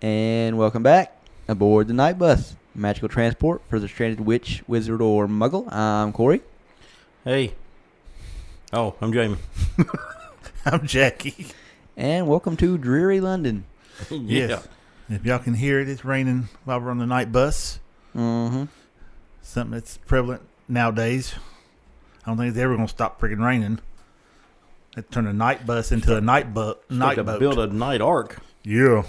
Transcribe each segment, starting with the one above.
And welcome back aboard the Night Bus, magical transport for the stranded witch, wizard, or muggle. I'm Corey. Hey. Oh, I'm Jamie. I'm Jackie. And welcome to dreary London. Yes. If y'all can hear it, it's raining while we're on the night bus. Mm-hmm. Something that's prevalent nowadays. I don't think it's ever going to stop freaking raining. They turn a night bus into a night boat. Build a night ark. Yeah.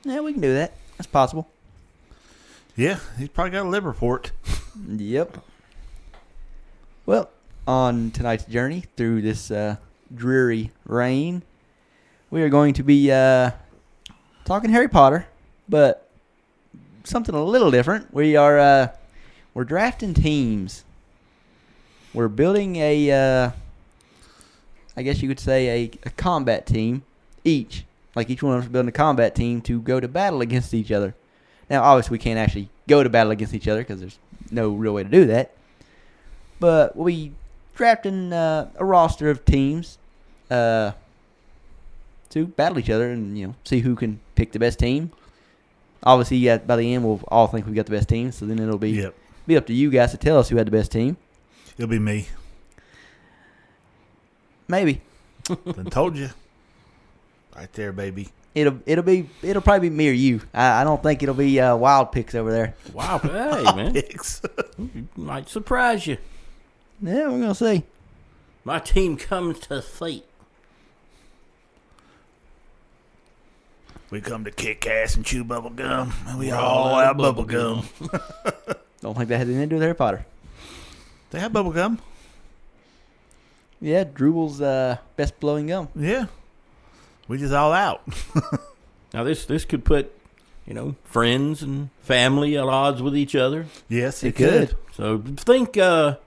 Yeah, we can do that. That's possible. Yeah, he's probably got a liver port. Yep. Well, on tonight's journey through this dreary rain, we are going to be talking Harry Potter, but something a little different. We're drafting teams. We're building a, I guess you could say a combat team each. Like each one of us is building a combat team to go to battle against each other. Now, obviously, we can't actually go to battle against each other because there's no real way to do that. But we'll be drafting a roster of teams to battle each other and see who can pick the best team. Obviously, by the end, we'll all think we've got the best team. So then it'll be up to you guys to tell us who had the best team. It'll be me. Maybe. I told you. Right there, baby. It'll probably be me or you. I don't think it'll be wild picks over there. Wow, hey man, Picks. might surprise you. Yeah, we're gonna see. My team comes to fight. We come to kick ass and chew bubble gum. And we all have bubble gum. Don't think that has anything to do with Harry Potter. They have bubble gum. Yeah, Drupal's best blowing gum. Yeah. We just all out. Now this could put, friends and family at odds with each other. Yes, It could. So think Battle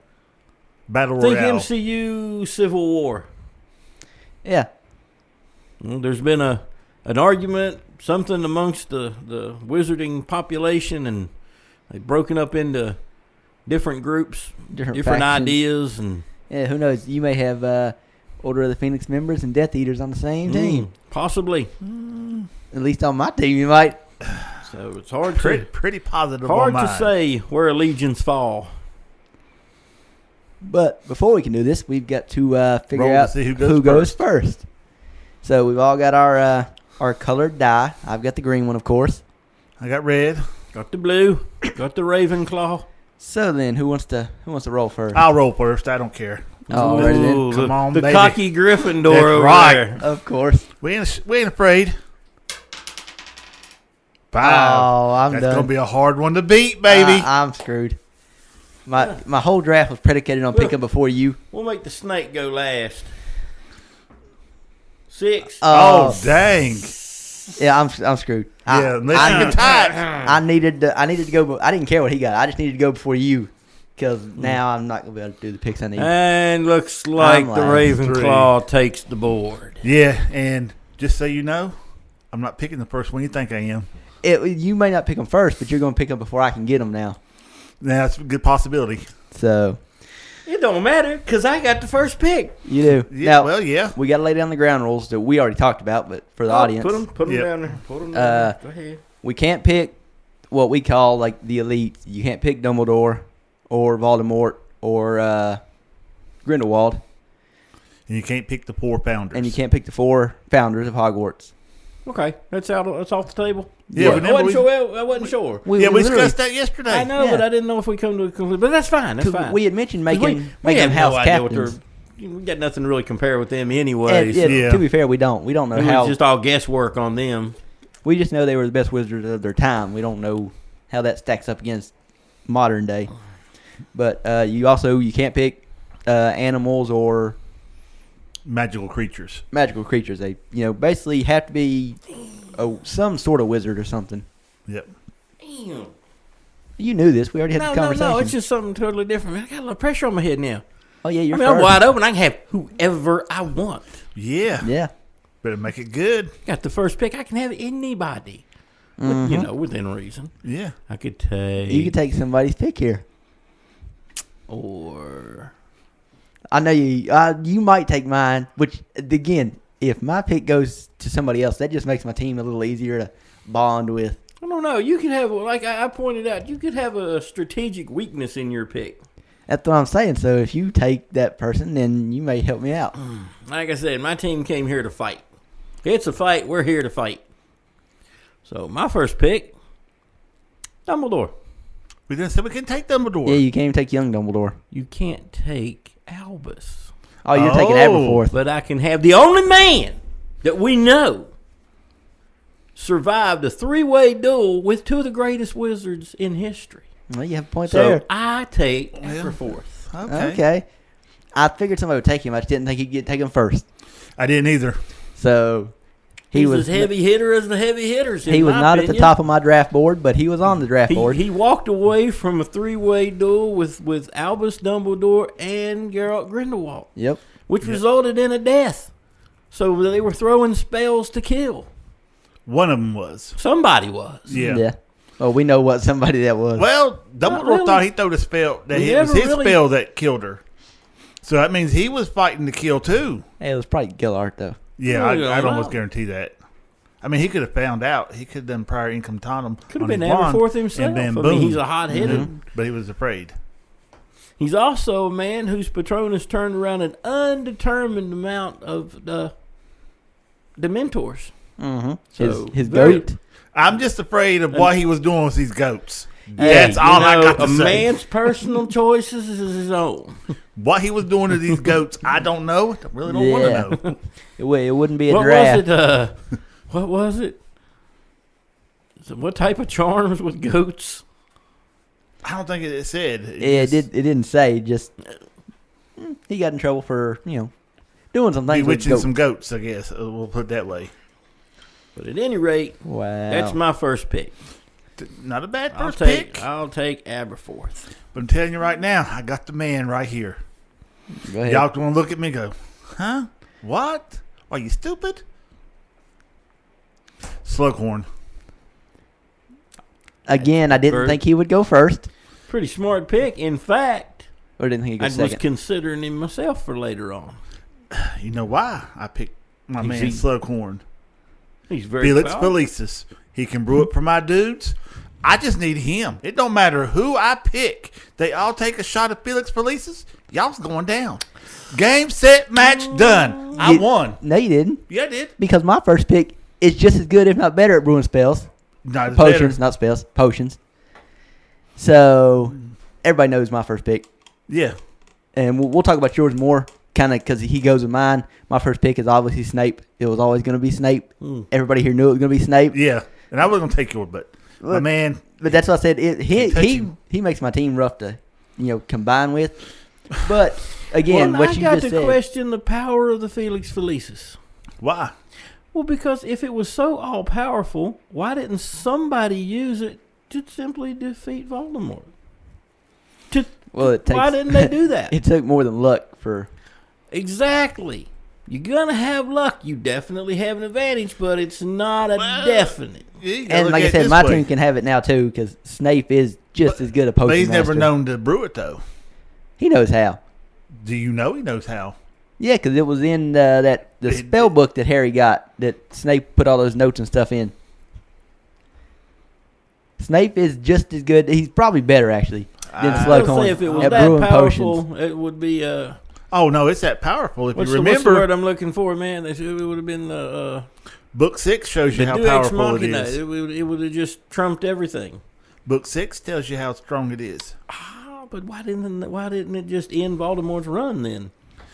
Royale. MCU Civil War. Yeah. Well, there's been an argument, something amongst the wizarding population, and they've broken up into different groups, different factions. ideas, and Yeah, who knows? You may have Order of the Phoenix members and Death Eaters on the same team. Possibly. At least on my team, you might. So it's hard pretty positive hard on to mine. say where allegiance fall. But before we can do this, we've got to figure Roll to out see who who goes goes first. So we've all got our colored die. I've got the green one, of course. I got red. Got the blue. Got the Ravenclaw. So then, who wants to roll first? I'll roll first. I don't care. Alrighty then. Ooh, Come on, the baby. cocky Gryffindor That's over right. there. Of course. We ain't afraid. 5. Oh, I'm That's done. gonna be a hard one to beat, baby. I'm screwed. My whole draft was predicated on picking before you. We'll make the snake go last. 6. Oh, dang. Yeah, I'm screwed. Yeah, unless you can tie it. I needed to go. I didn't care what he got. I just needed to go before you, because now I'm not gonna be able to do the picks I need. And looks like the last. Ravenclaw takes the board. Yeah, and just so you know, I'm not picking the first one you think I am. You may not pick them first, but you're gonna pick them before I can get them now. That's a good possibility. So It don't matter because I got the first pick. you do. Yeah, Now, well, yeah. we got to lay down the ground rules that we already talked about, but for the audience, Put them Yep. down there. Put them down there. Go ahead. we can't pick what we call like the elite. You can't pick Dumbledore or Voldemort or Grindelwald, And you can't pick the poor founders. and you can't pick the 4 founders of Hogwarts. Okay, that's off the table. Yeah, I whenever wasn't we- sure. I wasn't sure. we literally- discussed that yesterday. I know, Yeah. but I didn't know if we come to a conclusion. But that's fine. That's 'Cause fine. we had mentioned 'Cause making we them have house no idea what captains. we got nothing to really compare with them anyway. And, yeah, Yeah. To be fair, we don't know It how. was just all guesswork on them. We just know they were the best wizards of their time. We don't know how that stacks up against modern day. But you can't pick animals or Magical creatures. magical creatures. They basically have to be some sort of wizard or something. Yep. Damn. You knew this. We already had this conversation. No. It's just something totally different. Man, I got a little pressure on my head now. Oh yeah, you're I'm first. wide open. I can have whoever I want. Yeah. Yeah. Better make it good. Got the first pick. I can have anybody. Within reason. Yeah. I could take. You could take somebody's pick here. Or I know you. You might take mine. Which again, if my pick goes to somebody else, that just makes my team a little easier to bond with. I don't know. You could have, like I pointed out, you could have a strategic weakness in your pick. That's what I'm saying. So if you take that person, then you may help me out. Like I said, my team came here to fight. It's a fight. We're here to fight. So my first pick, Dumbledore. We didn't say we can take Dumbledore. Yeah, you can't even take young Dumbledore. You can't take Albus. Oh, you're taking Oh. Aberforth. But I can have the only man that we know survived a three-way duel with two of the greatest wizards in history. Well, you have a point So there. I take Aberforth. Okay. I figured somebody would take him. I just didn't think he'd take him first. I didn't either. So He's as heavy hitter as the heavy hitters. He was not at the top of my draft board, but he was on the draft board. He walked away from a three-way duel with Albus Dumbledore and Geralt Grindelwald, Yep. which resulted in a death. So they were throwing spells to kill. One of them was. Somebody was. Yeah. Well, we know what somebody that was. Well, Dumbledore really. thought he threw the spell that We it was never his really- spell that killed her. So that means he was fighting to kill too. Hey, it was probably Gillard, though. Yeah, Well, I'd wow. almost guarantee that. I mean, he could have found out. He could have done prior incantatem. Could have on been his wand, Aberforth himself. and then I boom. mean, he's a hot-headed. But he was afraid. He's also a man whose Patronus turned around an undetermined amount of Dementors. Mm-hmm. So, his very- goat. I'm just afraid of what he was doing with these goats. Hey, That's all you I know, got to a say. man's personal choices is his own. What he was doing to these goats, I don't know. I really don't want to know. It wouldn't be a What draft. was it? What was it? So what type of charms with goats? I don't think it said. It didn't say. Just he got in trouble for doing some things with Bewitching goats. some goats, I guess. We'll put it that way. But at any rate, Wow. that's my first pick. Not a bad I'll first take pick. I'll take Aberforth. But I'm telling you right now, I got the man right here. Go ahead. Y'all going to look at me and go, huh? What? Are you stupid? Slughorn. Again, I didn't Bird. think he would go first, Pretty smart pick. In fact, or didn't think he'd go I was second. considering him myself for later on. You know why I picked my He's man he- Slughorn? He's very Felix powerful. Felicis. He can brew it for my dudes. I just need him. It don't matter who I pick. They all take a shot of Felix Felicis. Y'all's going down. Game, set, match, done. I You- won. No, you didn't, Yeah, I did. because my first pick is just as good, if not better, at brewing spells. Not as Potions, better. not spells. Potions. So everybody knows my first pick, Yeah. and we'll talk about yours more, kind of because he goes with mine. My first pick is obviously Snape. It was always going to be Snape. Everybody here knew it was going to be Snape. Yeah. And I was going to take yours, but my Look, man, But that's what I said. Can't touch him. He makes my team rough to combine with. But again, Well, what I you got just to said. question the power of the Felix Felicis. why? Well, because if it was so all powerful, why didn't somebody use it to simply defeat Voldemort? Well, it takes. Why didn't they do that? It took more than luck for. Exactly. You're gonna have luck. You definitely have an advantage, but it's not a definite. Yeah, you gotta And look like I at it said, this my way. team can have it now too, because Snape is just as good a potion But he's never master. known to brew it, though. He knows how. Do you know he knows how? Yeah, because it was in the spell book that Harry got that Snape put all those notes and stuff in. Snape is just as good. He's probably better actually than I I would Slughorn say if it was at that brewing powerful, potions. it would be. Oh, no, it's that powerful. If What's you the word remember, I'm looking for, man? It would have been the Book 6 shows you how Deus Ex powerful it Machina. is. It would have just trumped everything. Book 6 tells you how strong it is. But why didn't it just end Voldemort's run then?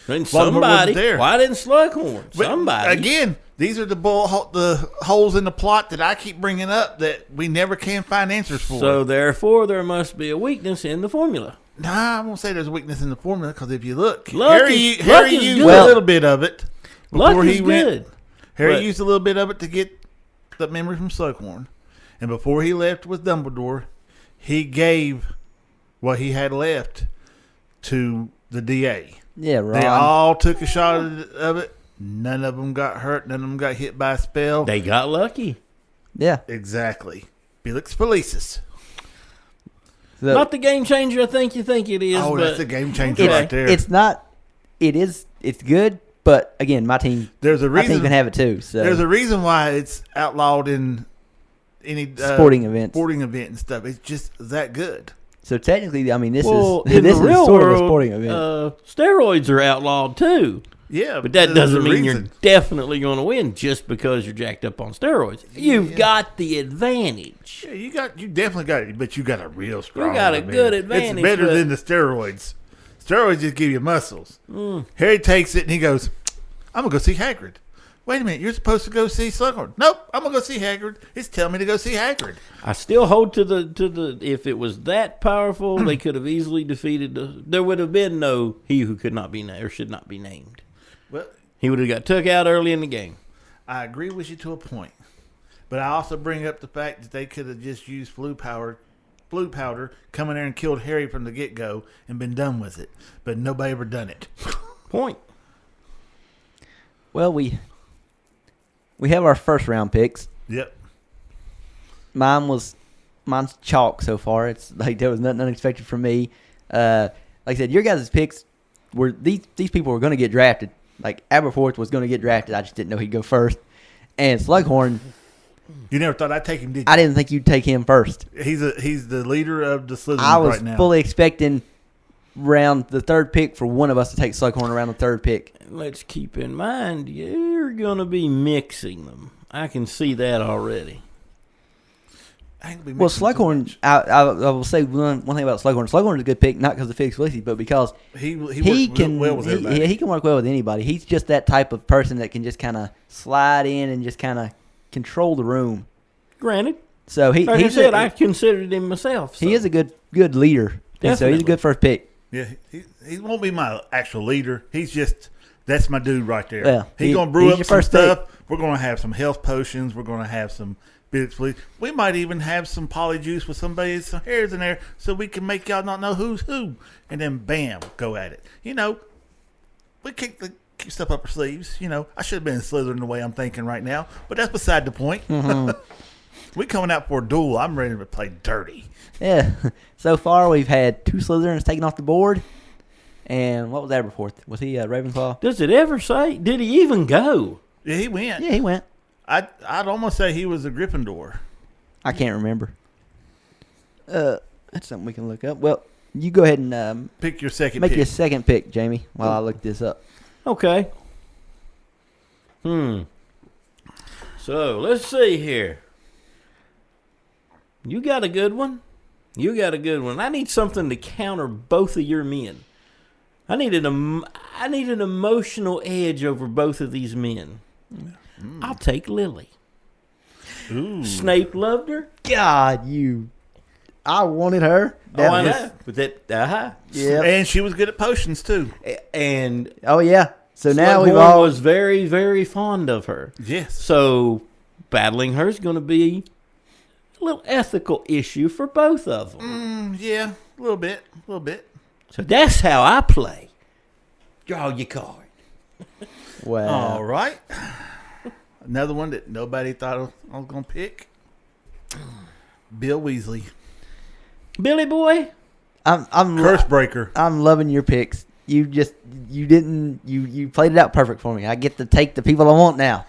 Then Voldemort somebody. wasn't there. Why didn't Slughorn? But Somebody. Again, these are the holes in the plot that I keep bringing up that we never can find answers for. So therefore, there must be a weakness in the formula. Nah, I won't say there's a weakness in the formula because if you look, Luck Harry is used good. a Well- little bit of it Luck before is he went. good. Harry but- used a little bit of it to get the memory from Slughorn, and before he left with Dumbledore, he gave what he had left to the DA. Yeah, Ron. They all took a shot of it. None of them got hurt. None of them got hit by a spell. They got lucky. yeah. Exactly. Felix Felicis. So Not the game changer I think you think it is. Oh, but that's a game changer it's, right there. it's not. It is. It's good, But again, my team, There's a I think reason. can have it too. So There's a reason why it's outlawed in any sporting events. sporting event and stuff. It's just that good. So technically, I mean, this Well, is in this the is real sort of a world, sporting event. steroids are outlawed too. Yeah, But that there's doesn't a mean reason. you're definitely going to win just because you're jacked up on steroids. You've Yeah. got the advantage. Yeah, you definitely got it, but you got a real strong. got a one, man. good advantage, It's better but- than the steroids. Steroids just give you muscles. Mm. Harry takes it and he goes, "I'm gonna go see Hagrid." Wait a minute, you're supposed to go see Slughorn. Nope, I'm gonna go see Hagrid. It's telling me to go see Hagrid. I still hold to the. If it was that powerful, they could have easily defeated. There would have been no he who could not be named or should not be named. Well, He would have got took out early in the game. I agree with you to a point, but I also bring up the fact that they could have just used blue powder, come in there and killed Harry from the get go and been done with it. But nobody ever done it. Point. Well, we have our first round picks. Yep. Mine's chalk so far. It's like there was nothing unexpected from me. Like I said, your guys' picks were these people were going to get drafted. Like Aberforth was going to get drafted. I just didn't know he'd go first. And Slughorn, You never thought I'd take him, did you? I didn't think you'd take him first. He's the leader of the Slytherin I was right now. fully expecting round the third pick for one of us to take Slughorn around the third pick. Let's keep in mind you're going to be mixing them. I can see that already. I ain't gonna be Well, mixing too Slughorn, much. I will say one thing about Slughorn. Slughorn's a good pick, not because of Felix Felicis, but because he he works can well with everybody. he can work well with anybody. He's just that type of person that can just kind of slide in and just kind of control the room. Granted, So like I he's said, I considered him myself. he so. is a good leader. And so he's Definitely. a good first pick. Yeah, he won't be my actual leader. He's just that's my dude right there. Well, he's he- gonna brew he's up your some first pick. stuff. We're gonna have some health potions. We're gonna have some bits. We might even have some polyjuice with some hairs in there, so we can make y'all not know who's who. And then bam, go at it. You know, we keep stuff up our sleeves. You know, I should have been Slytherin the way I'm thinking right now, but that's beside the point. Mm-hmm. We coming out for a duel. I'm ready to play dirty. Yeah. So far, we've had 2 Slytherins taken off the board. And what was Aberforth? Was he Ravenclaw? Does it ever say? Did he even go? Yeah, he went. Yeah, he went. I'd almost say he was a Gryffindor. I can't remember. That's something we can look up. Well, you go ahead and Pick your second make pick. your second pick, Jamie, while I look this up. Okay. So let's see here. You got a good one. You got a good one. I need something to counter both of your men. I need an emotional edge over both of these men. I'll take Lily. Ooh. Snape loved her. God, I wanted her. That I was- know. But that, Yeah. And she was good at potions too. And Oh yeah. So now we've Slughorn all was very, very fond of her. Yes. So battling her is going to be a little ethical issue for both of them. Yeah, a little bit. So that's how I play. Draw your card. wow. All right. Another one that nobody thought I was going to pick. Bill Weasley. Billy boy, I'm Curse breaker. I'm loving your picks. You played it out perfect for me. I get to take the people I want now.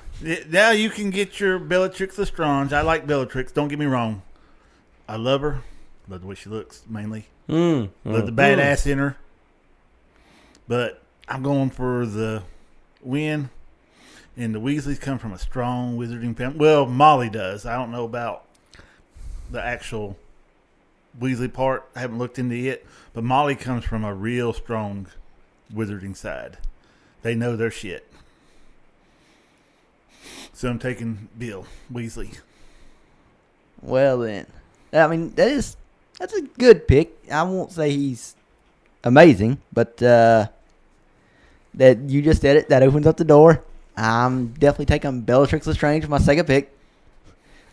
Now you can get your Bellatrix Lestrange. I like Bellatrix. Don't get me wrong. I love her. Love the way she looks, mainly. Love the badass in her. But I'm going for the win. And the Weasleys come from a strong wizarding family. Well, Molly does. I don't know about the actual Weasley part. I haven't looked into it. But Molly comes from a real strong wizarding side. They know their shit. So I'm taking Bill Weasley. Well then, I mean that's a good pick. I won't say he's amazing, but that you just said it. That opens up the door. I'm definitely taking Bellatrix Lestrange for my second pick.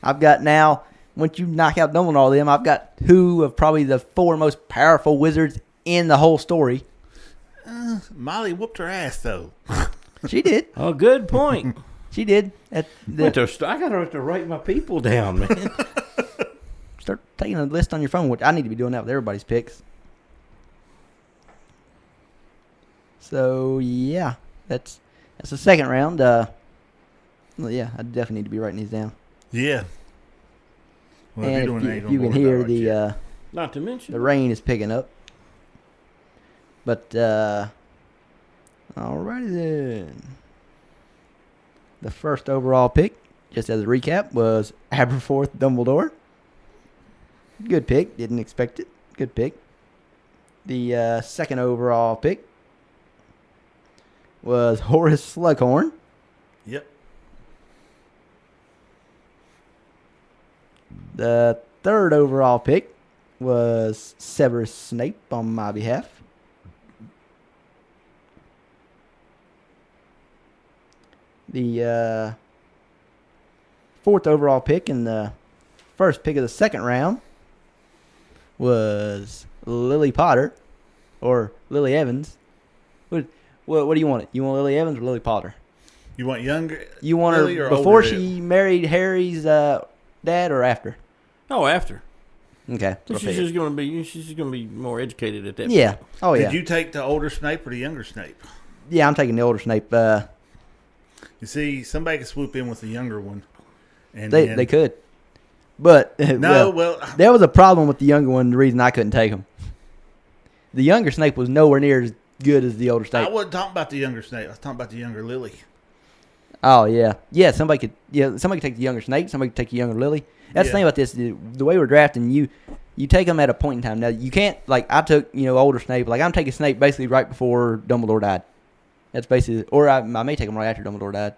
I've got now. Once you knock out Dumbledore and all them, I've got 2 of probably the 4 most powerful wizards in the whole story. Molly whooped her ass, though. She did. oh, good point. She did. I got to write my people down, man. Start taking a list on your phone, which I need to be doing that with everybody's picks. So yeah, that's That's the second round. Well, yeah, I definitely need to be writing these down. Yeah. Well, And you're doing that, if you can hear the Not to mention. the rain is picking up. But alrighty then. The first overall pick, just as a recap, was Aberforth Dumbledore. Good pick. Didn't expect it. Good pick. The second overall pick was Horace Slughorn. Yep. The third overall pick was Severus Snape on my behalf. The fourth overall pick and the first pick of the second round was Lily Potter or Lily Evans. What do you want it? You want Lily Evans or Lily Potter? You want younger? You want Lily her or before older? she married Harry's dad or after? Oh, after. Okay. So she's just gonna be more educated at that. Yeah. point. Oh yeah. Did you take the older Snape or the younger Snape? Yeah, I'm taking the older Snape. You see, somebody could swoop in with the younger one. And They then, they could, but No, well, well, there was a problem with the younger one. The reason I couldn't take him, the younger Snape was nowhere near as good as the older I Snape. wasn't talking about the younger Snape. I was talking about the younger Lily. Oh yeah, yeah. Somebody could take the younger Snape. Somebody could take the younger Lily. That's the Yeah. thing about this. The way we're drafting, you take them at a point in time. Now you can't like I took older Snape. Like I'm taking Snape basically right before Dumbledore died. That's basically, or I may take him right after Dumbledore died.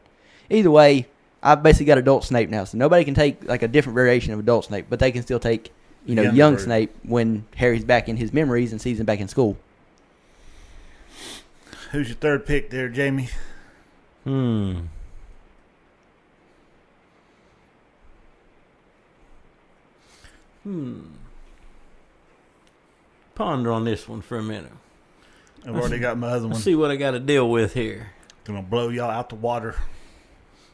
Either way, I've basically got adult Snape now, so nobody can take like a different variation of adult Snape, but they can still take Younger young version. Snape when Harry's back in his memories and sees him back in school. Who's your third pick there, Jamie? Ponder on this one for a minute. I've already got my other one. Let's see what I got to deal with here. Gonna blow y'all out the water.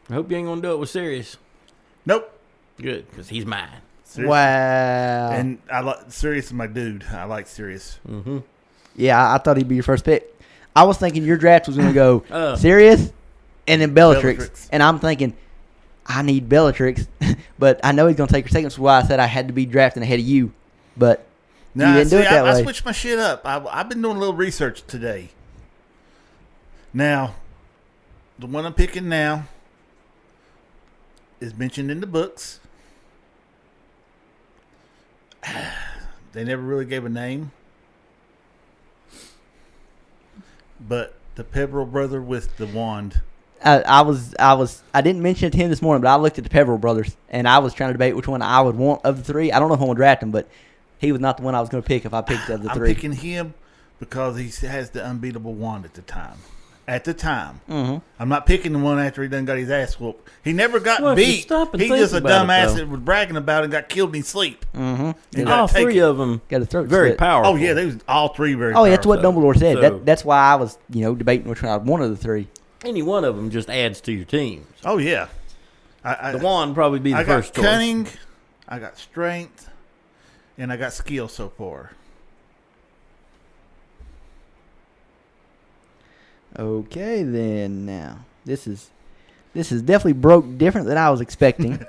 I hope you ain't gonna do it with Sirius. Nope. Good, because he's mine. Sirius. Wow. And I like Sirius is my dude. I like Sirius. Mm-hmm. Yeah, I thought he'd be your first pick. I was thinking your draft was going to go Oh. Sirius and then Bellatrix. Bellatrix. And I'm thinking, I need Bellatrix, but I know he's going to take her second, so why I said I had to be drafting ahead of you. But Nah, you didn't do it that I way. switched my shit up. I've been doing a little research today. Now, the one I'm picking now is mentioned in the books. They never really gave a name. But the Peveril brother with the wand. I didn't mention it to him this morning, but I looked at the Peveril brothers, and I was trying to debate which one I would want of the three. I don't know if I'm going to draft him, but he was not the one I was going to pick if I picked of the I'm three. picking him because he has the unbeatable wand at the time. At the time. Mm-hmm. I'm not picking the one after he done got his ass whooped. He never got Well, if you beat. stop and He's think just a about it, dumbass though. that was bragging about it and got killed in his sleep. Mm-hmm. And All got taken. three of them Got a throat very slit. powerful. Oh, yeah, they was all three very Oh, yeah, that's what powerful. Dumbledore said. So- That's why I was, debating which one I'd want of the three. Any one of them just adds to your team. Oh, yeah. The wand probably be the I got first choice. cunning, I got strength, and I got skill so far. Okay, then now this is definitely broke different than I was expecting.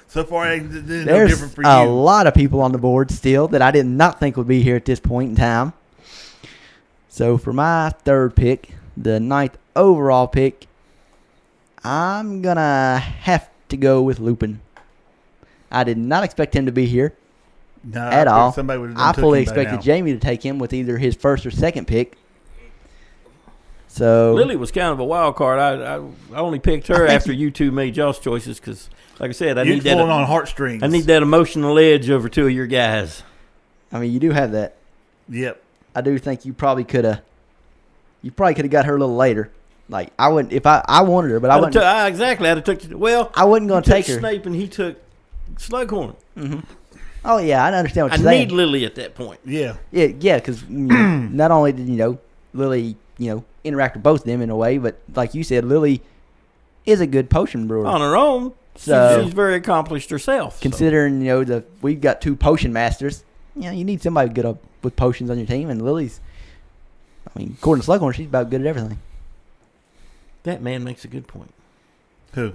So far, it's no There's different for a you. lot of people on the board still that I did not think would be here at this point in time. So for my third pick, the 9th overall pick, I'm gonna have to go with Lupin. I did not expect him to be here No, at I think all. Somebody would have I took fully him by expected now. Jamie to take him with either his first or second pick. So Lily was kind of a wild card. I only picked her I think after you two made y'all's choices because, like I said, I You're need that. pulling on heartstrings. I need that emotional edge over two of your guys. I mean, you do have that. Yep. I do think you probably could have. You probably could have got her a little later. Like I wouldn't if I wanted her, but I wouldn't. Exactly. I'd have took. Well, I wasn't you going to took take her. Snape and he took Slughorn. Oh yeah, I understand what I you're saying. need Lily at that point. Yeah. Yeah, because not only did Lily interact with both of them in a way, but like you said, Lily is a good potion brewer. On her own, So- she's very accomplished herself. so. Considering we've got two potion masters, you need somebody good up with potions on your team, and Lily's I mean, according to Slughorn, she's about good at everything. That man makes a good point. Who?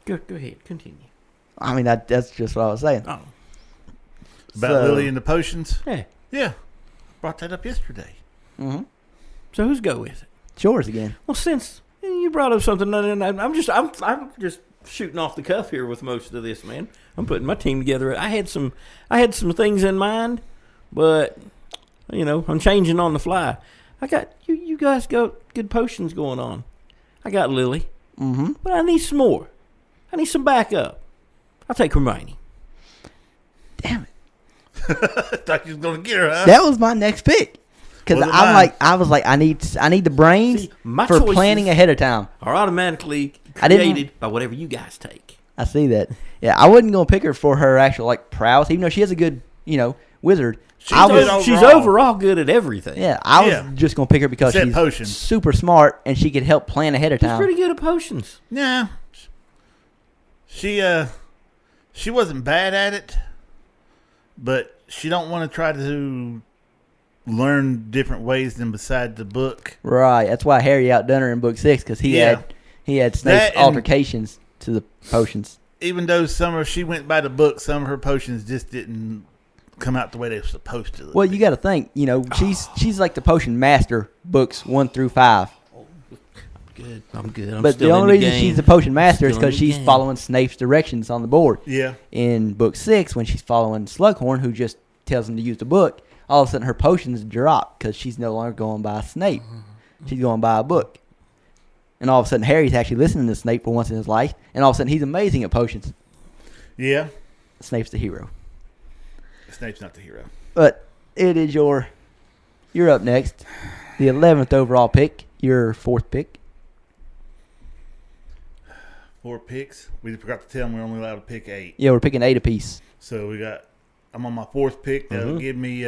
Go ahead, continue. I mean, that's just what I was saying. Oh, About Lily and the potions? yeah. Yeah. Brought that up yesterday. Mm-hmm. So who's go with it? Yours again. Well, since you brought up something, I'm just shooting off the cuff here with most of this, man. I'm putting my team together. I had some things in mind, but I'm changing on the fly. I got you guys got good potions going on. I got Lily, but I need some more. I need some backup. I'll take Hermione. Damn it. Thought you was gonna get her, huh? That was my next pick. Because Was it I mine? was like, I need the brains See, my for choices planning ahead of time. are automatically I didn't- created by whatever you guys take. I see that. Yeah, I wasn't gonna pick her for her actual like prowess, even though she is a good, wizard. She's I good was, She's overall good at everything. yeah, I was Yeah. just gonna pick her because Except she's potions. super smart and she could help plan ahead of She's time. pretty good at potions. Yeah. She wasn't bad at it, but she don't want to try to learn different ways than beside the book. Right. That's why Harry outdone her in book 6 because he Yeah. had Snape's That and- altercations to the potions. Even though she went by the book, some of her potions just didn't come out the way they were supposed to. Well, you got to think, she's like the potion master, books 1 through 5. Good. I'm good. I'm But still the in only reason game. she's the potion master is Still in because the she's game. following Snape's directions on the board. Yeah. In book 6, when she's following Slughorn, who just tells him to use the book, all of a sudden her potions drop because she's no longer going by Snape. She's going by a book. And all of a sudden Harry's actually listening to Snape for once in his life, and all of a sudden he's amazing at potions. Yeah. Snape's the hero. Snape's not the hero. But it is you're up next. The 11th overall pick, your 4th pick. 4 picks. We forgot to tell them we're only allowed to pick 8. Yeah, we're picking 8 apiece. So I'm on my 4th pick. That'll give me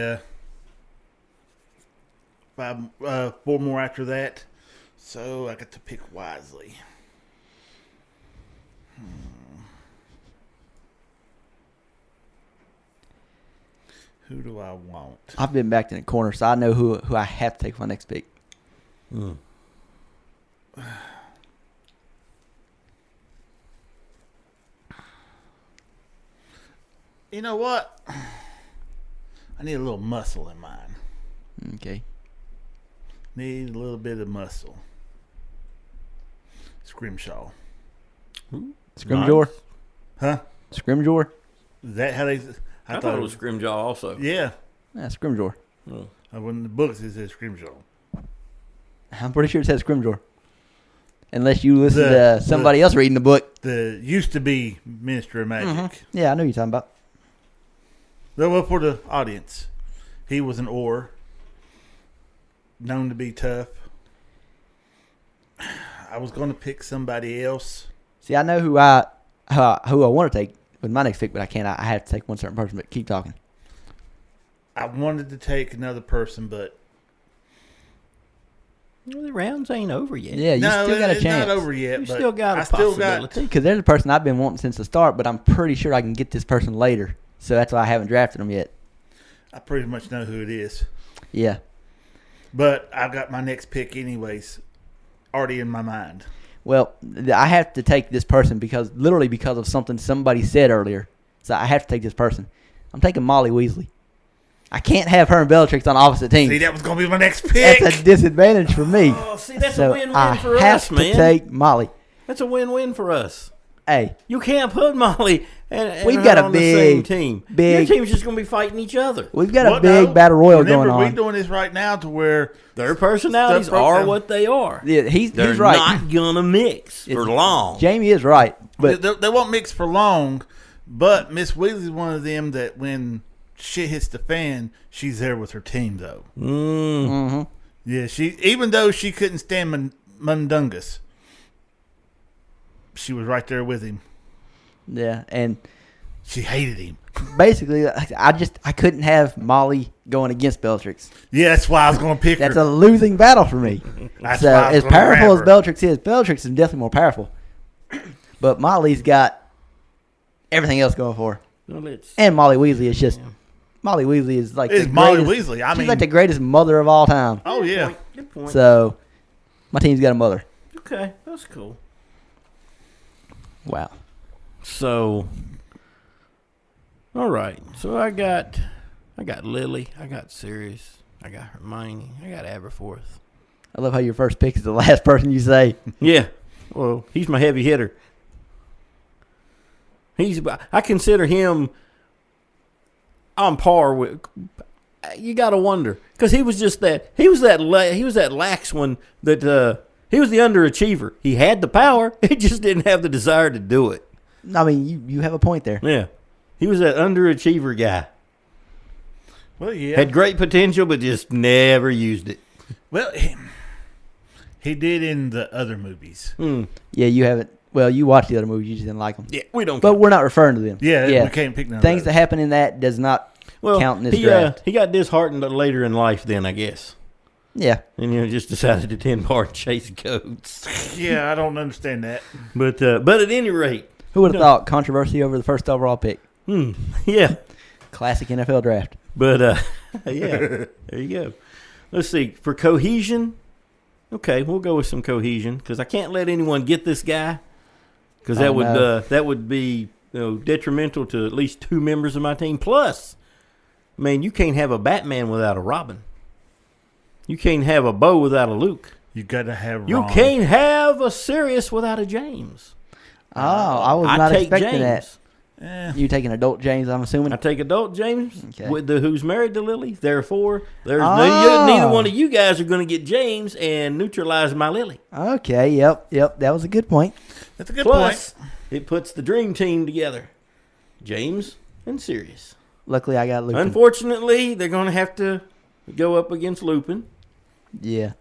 4 more after that. So I got to pick wisely. Who do I want? I've been backed in the corner, so I know who I have to take for my next pick. You know what? I need a little muscle in mine. Okay. Need a little bit of muscle. Scrimshaw. Scrimgeour? Huh? Scrimgeour? Is that how they... I thought it was Scrimjaw also. Yeah. Yeah, Scrimgeour. Oh. When the books it says Scrimshaw. I'm pretty sure it says Scrimgeour. Unless you listen The- to somebody else reading the book. The used to be Minister of Magic. Yeah, I know what you're talking about. Well, for the audience, he was an Auror, known to be tough. I was going to pick somebody else. See, I know who I want to take with my next pick, but I can't. I have to take one certain person, but keep talking. I wanted to take another person, but Well, the rounds ain't over yet. Yeah, you still got a it's chance. not over yet. You but still got a I still possibility. Because there's a person I've been wanting since the start, but I'm pretty sure I can get this person later. So that's why I haven't drafted them yet. I pretty much know who it is. Yeah. But I've got my next pick anyways, already in my mind. Well, I have to take this person because of something somebody said earlier. So I have to take this person. I'm taking Molly Weasley. I can't have her and Bellatrix on opposite teams. See, that was going to be my next pick. That's a disadvantage for me. Oh, see, that's so a win-win I for have us, to man. take Molly. That's a win-win for us. Hey, You can't put Molly and We've her got a on the same big- team. big- Your team's just going to be fighting each other. we've got a Well, big no, battle royal remember, going we're on. doing this right now to where Their personalities Stuff broke are down. what they are. Yeah, he's They're right. not going to mix for long. Jamie is right, but they won't mix for long. But Miss Weasley's one of them that when shit hits the fan, she's there with her team, though. Mm. Yeah, even though she couldn't stand Mundungus, she was right there with him. yeah, and She hated him. basically, I couldn't have Molly going against Bellatrix. Yeah, that's why I was going to pick That's her. a losing battle for me. That's So why I was as gonna powerful grab as her. Bellatrix is definitely more powerful. But Molly's got everything else going for her. Well, let's And Molly Weasley is just Molly Weasley is like It's the Molly greatest, Weasley. I she's mean, like the greatest mother of all time. oh yeah. Good point. So my team's got a mother. Okay, that's cool. Wow. So, all right. So I got Lily. I got Sirius. I got Hermione. I got Aberforth. I love how your first pick is the last person you say. Yeah. Well, he's my heavy hitter. I consider him on par with. You got to wonder because he was that lax one that he was the underachiever. He had the power, he just didn't have the desire to do it. I mean, you have a point there. Yeah, he was that underachiever guy. Well, yeah. Had great potential, but just never used it. Well, he did in the other movies. Yeah, you haven't. Well, you watched the other movies, you just didn't like them. Yeah, we don't. But we're not referring to them. Yeah, we can't pick none Things of that those. happen in that does not count in this he draft. he got disheartened later in life. Then I guess, Yeah. and just decided to tend bar and chase goats. Yeah, I don't understand that. But at any rate, Who would have thought controversy over the first overall pick? yeah. Classic NFL draft. But yeah, there you go. Let's see for cohesion. Okay, we'll go with some cohesion because I can't let anyone get this guy because Oh, no. that would be detrimental to at least two members of my team. Plus, man, you can't have a Batman without a Robin. You can't have a Bo without a Luke. You got to have You Ron. can't have a Sirius without a James. Oh, I was not take expecting James. that. Eh, You taking adult James, I'm assuming? I take adult James Okay. with who's married to Lily. Therefore, there's Oh. neither one of you guys are going to get James and neutralize my Lily. Okay, yep. That was a good point. that's a good Plus, point. it puts the dream team together. James and Sirius. Luckily, I got Lupin. Unfortunately, they're going to have to go up against Lupin. Yeah.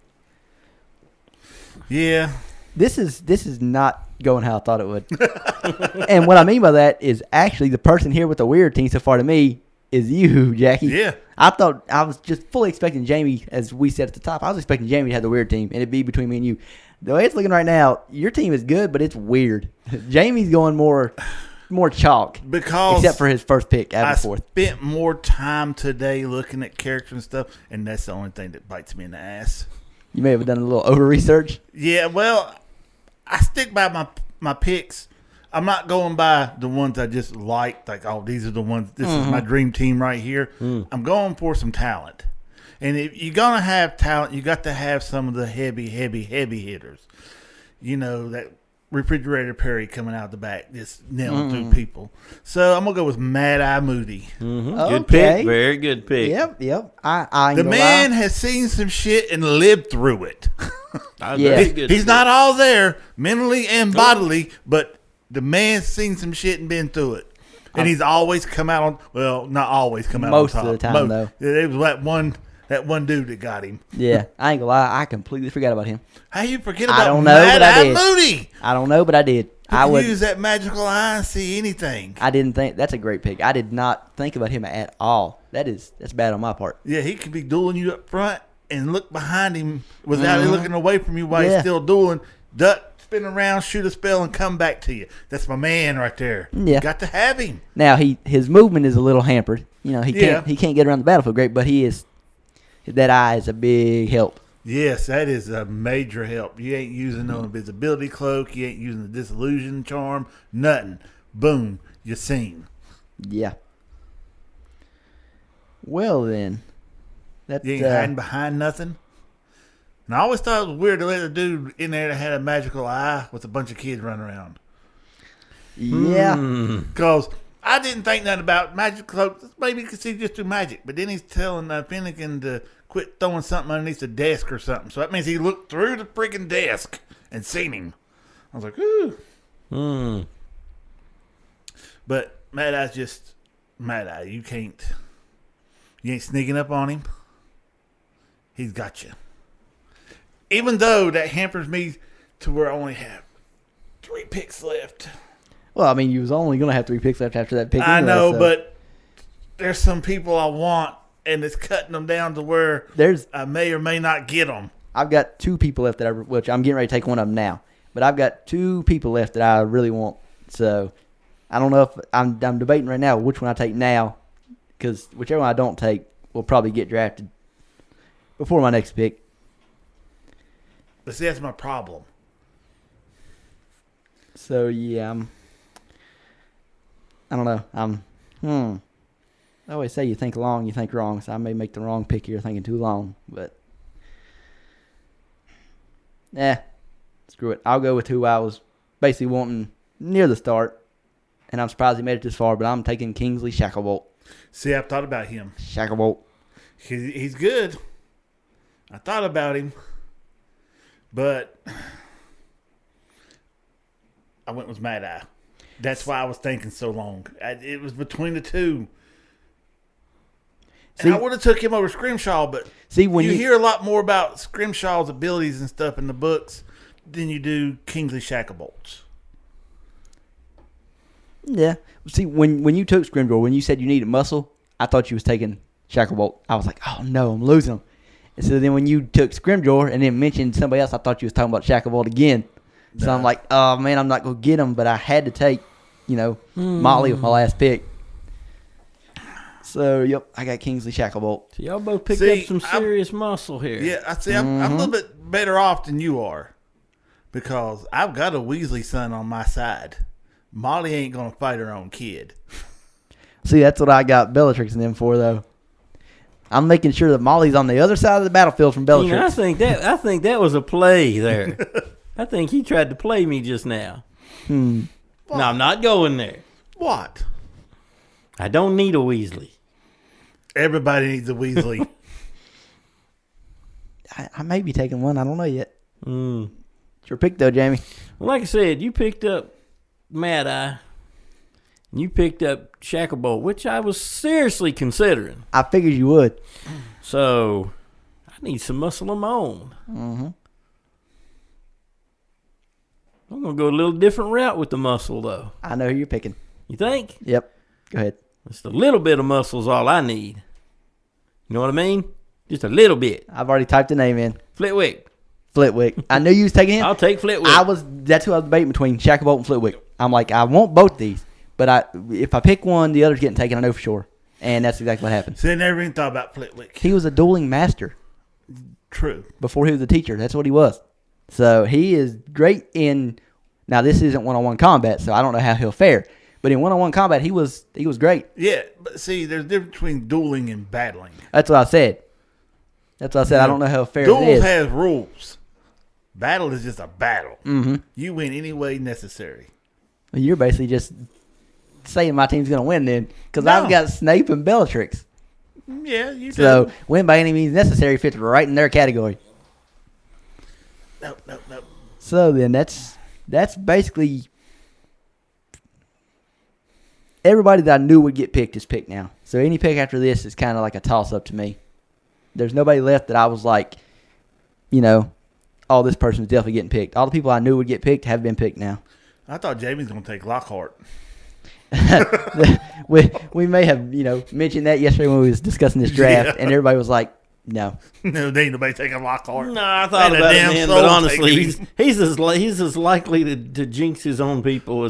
Yeah. This is not going how I thought it would. And what I mean by that is actually the person here with the weird team so far to me is you, Jackie. Yeah. I was just fully expecting Jamie, as we said at the top, I was expecting Jamie to have the weird team, and it'd be between me and you. The way it's looking right now, your team is good, but it's weird. Jamie's going more chalk, Because except for his first pick, I Aberforth. spent more time today looking at characters and stuff, and that's the only thing that bites me in the ass. You may have done a little over research. Yeah, well, I stick by my picks. I'm not going by the ones I just like these are the ones, this is my dream team right here. I'm going for some talent. And if you're going to have talent, you got to have some of the heavy hitters. You know, that Refrigerator Perry coming out the back, just nailing through people. So I'm going to go with Mad Eye Moody. Good pick. Very good pick. Yep. I ain't The gonna man lie. has seen some shit and lived through it. Yeah. Very good He's pick. not all there mentally and bodily, but the man's seen some shit and been through it. And he's always come out on, well, not always come out Most on top. of the time, though. It was that one dude that got him. Yeah, I ain't gonna lie. I completely forgot about him. How you forget I about don't know, Mad but I Eye did. Moody? I don't know, but I did. Who I can would. use that magical eye and see anything. I didn't think that's a great pick. I did not think about him at all. That's bad on my part. Yeah, he could be dueling you up front and look behind him without him looking away from you while he's Yeah. still dueling. Duck, spin around, shoot a spell, and come back to you. That's my man right there. Yeah. Got to have him. Now his movement is a little hampered. You know, Yeah. he can't get around the battlefield great, but that eye is a big help. Yes, that is a major help. You ain't using no invisibility cloak. You ain't using the disillusion charm. Nothing. Boom. You're seen. Yeah. Well then, that's You ain't hiding behind nothing. And I always thought it was weird to let a dude in there that had a magical eye with a bunch of kids running around. yeah. Because I didn't think nothing about magic cloaks. Maybe he could see just through magic. But then he's telling Finnegan to quit throwing something underneath the desk or something. So that means he looked through the freaking desk and seen him. I was like, ooh. But Mad Eye's just Mad Eye. You ain't sneaking up on him. He's got you. Even though that hampers me to where I only have 3 picks left. Well, I mean, you was only gonna have 3 picks left after that pick. I anyway, know, so but there's some people I want, and it's cutting them down to where I may or may not get them. I've got 2 people left which I'm getting ready to take one of them now. But I've got 2 people left that I really want. So I don't know if I'm debating right now which one I take now because whichever one I don't take will probably get drafted before my next pick. But see, that's my problem. So yeah, I don't know. I always say you think long, you think wrong. So I may make the wrong pick here, thinking too long. But screw it. I'll go with who I was basically wanting near the start, and I'm surprised he made it this far. But I'm taking Kingsley Shacklebolt. See, I've thought about him. Shacklebolt. He's good. I thought about him, but I went with Mad Eye. That's why I was thinking so long. It was between the two. See, and I would have took him over Scrimshaw, but when you hear a lot more about Scrimshaw's abilities and stuff in the books than you do Kingsley Shacklebolt's. Yeah. See, when you took Scrimgeour, when you said you needed muscle, I thought you was taking Shacklebolt. I was like, oh no, I'm losing him. And so then when you took Scrimgeour and then mentioned somebody else, I thought you was talking about Shacklebolt again. So I'm like, oh man, I'm not gonna get him, but I had to take, Motley with my last pick. So yep, I got Kingsley Shacklebolt. So y'all both picked up some serious muscle here. Yeah, I'm a little bit better off than you are because I've got a Weasley son on my side. Molly ain't gonna fight her own kid. See, that's what I got Bellatrix and them for, though. I'm making sure that Molly's on the other side of the battlefield from Bellatrix. I think that was a play there. I think he tried to play me just now. No, I'm not going there. What? I don't need a Weasley. Everybody needs a Weasley. I may be taking one. I don't know yet. It's your pick, though, Jamie. Well, like I said, you picked up Mad Eye. And you picked up Shacklebolt, which I was seriously considering. I figured you would. So, I need some muscle of my own. I'm going to go a little different route with the muscle, though. I know who you're picking. You think? Yep. Go ahead. Just a little bit of muscle is all I need. You know what I mean? Just a little bit. I've already typed the name in. Flitwick. I knew you was taking him. I'll take Flitwick. That's who I was debating between Shacklebolt and Flitwick. I'm like, I want both these. But if I pick one, the other's getting taken, I know for sure. And that's exactly what happened. See, I never even thought about Flitwick. He was a dueling master. True. Before he was a teacher. That's what he was. So he is great in... Now, this isn't one-on-one combat, so I don't know how he'll fare. But in one-on-one combat, he was great. Yeah, but see, there's a difference between dueling and battling. That's what I said. I don't know how fair it is. Duels has rules. Battle is just a battle. Mm-hmm. You win any way necessary. Well, you're basically just saying my team's going to win then, because No. I've got Snape and Bellatrix. Yeah, you do. So win by any means necessary fits right in their category. No. So then that's basically everybody that I knew would get picked is picked now. So any pick after this is kind of like a toss-up to me. There's nobody left that I was like, oh, this person's definitely getting picked. All the people I knew would get picked have been picked now. I thought Jamie's going to take Lockhart. we may have, mentioned that yesterday when we was discussing this draft, and everybody was like, no. No, there ain't nobody taking Lockhart. No, I thought Ain't a about it, damn man, soul but honestly, taking he's as likely to jinx his own people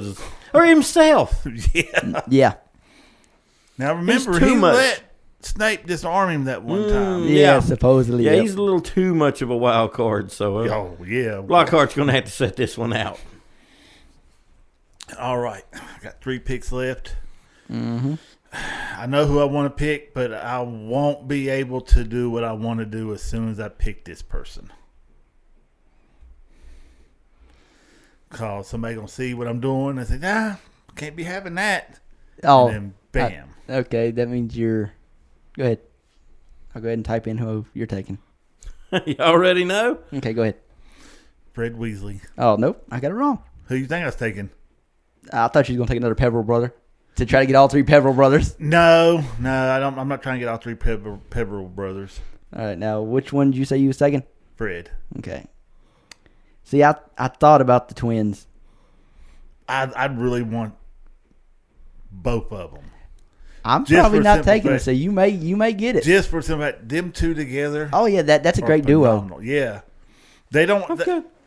or himself. Yeah. Now remember, too he much. let Snape disarm him that one time. Yeah, supposedly. Yeah, yep. he's a little too much of a wild card, so Oh, yeah. Lockhart's going to have to set this one out. All right. I got 3 picks left. Mm-hmm. I know who I want to pick, but I won't be able to do what I want to do as soon as I pick this person. Because somebody going to see what I'm doing and say, can't be having that. Oh, And then, bam. okay, that means you're... Go ahead. I'll go ahead and type in who you're taking. You already know? Okay, go ahead. Fred Weasley. Oh, nope, I got it wrong. Who you think I was taking? I thought you was going to take another Peveril brother to try to get all 3 Peveril brothers. No, I don't. I'm not trying to get all 3 Peveril brothers. All right, now, which one did you say you was taking? Fred. Okay. See, I thought about the twins. I'd really want both of them. I'm Just probably for not simple taking it, fact. so you may get it. Just for them 2 together. Oh, yeah, that's a are great duo. phenomenal. Yeah. They don't.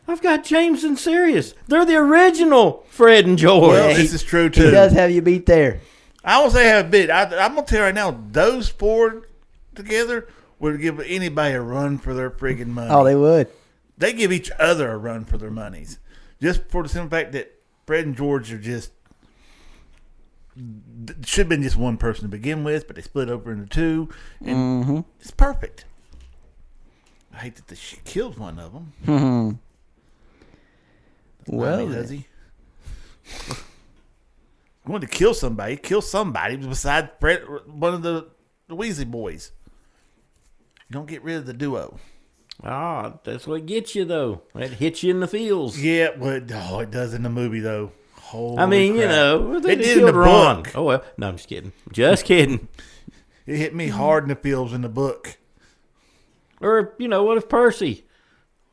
I've got James and Sirius. They're the original Fred and George. Well, Yeah, this is true, He too. does have you beat there. I won't say have a bid. I'm gonna tell you right now, those four together would give anybody a run for their friggin' money. Oh, they would. They give each other a run for their monies, just for the simple fact that Fred and George are just should have been just one person to begin with, but they split over into two, and it's perfect. I hate that she killed one of them. Well, does he? Going to kill somebody besides Fred, one of the Weasley boys. You don't get rid of the duo. Ah, that's what gets you, though. It hits you in the feels. Yeah, but it does in the movie, though. Holy I mean, crap. you know, they It did in killed the Ron. book. Oh, well. No, I'm just kidding. Just kidding. It hit me hard in the feels in the book. Or, you know, what if Percy?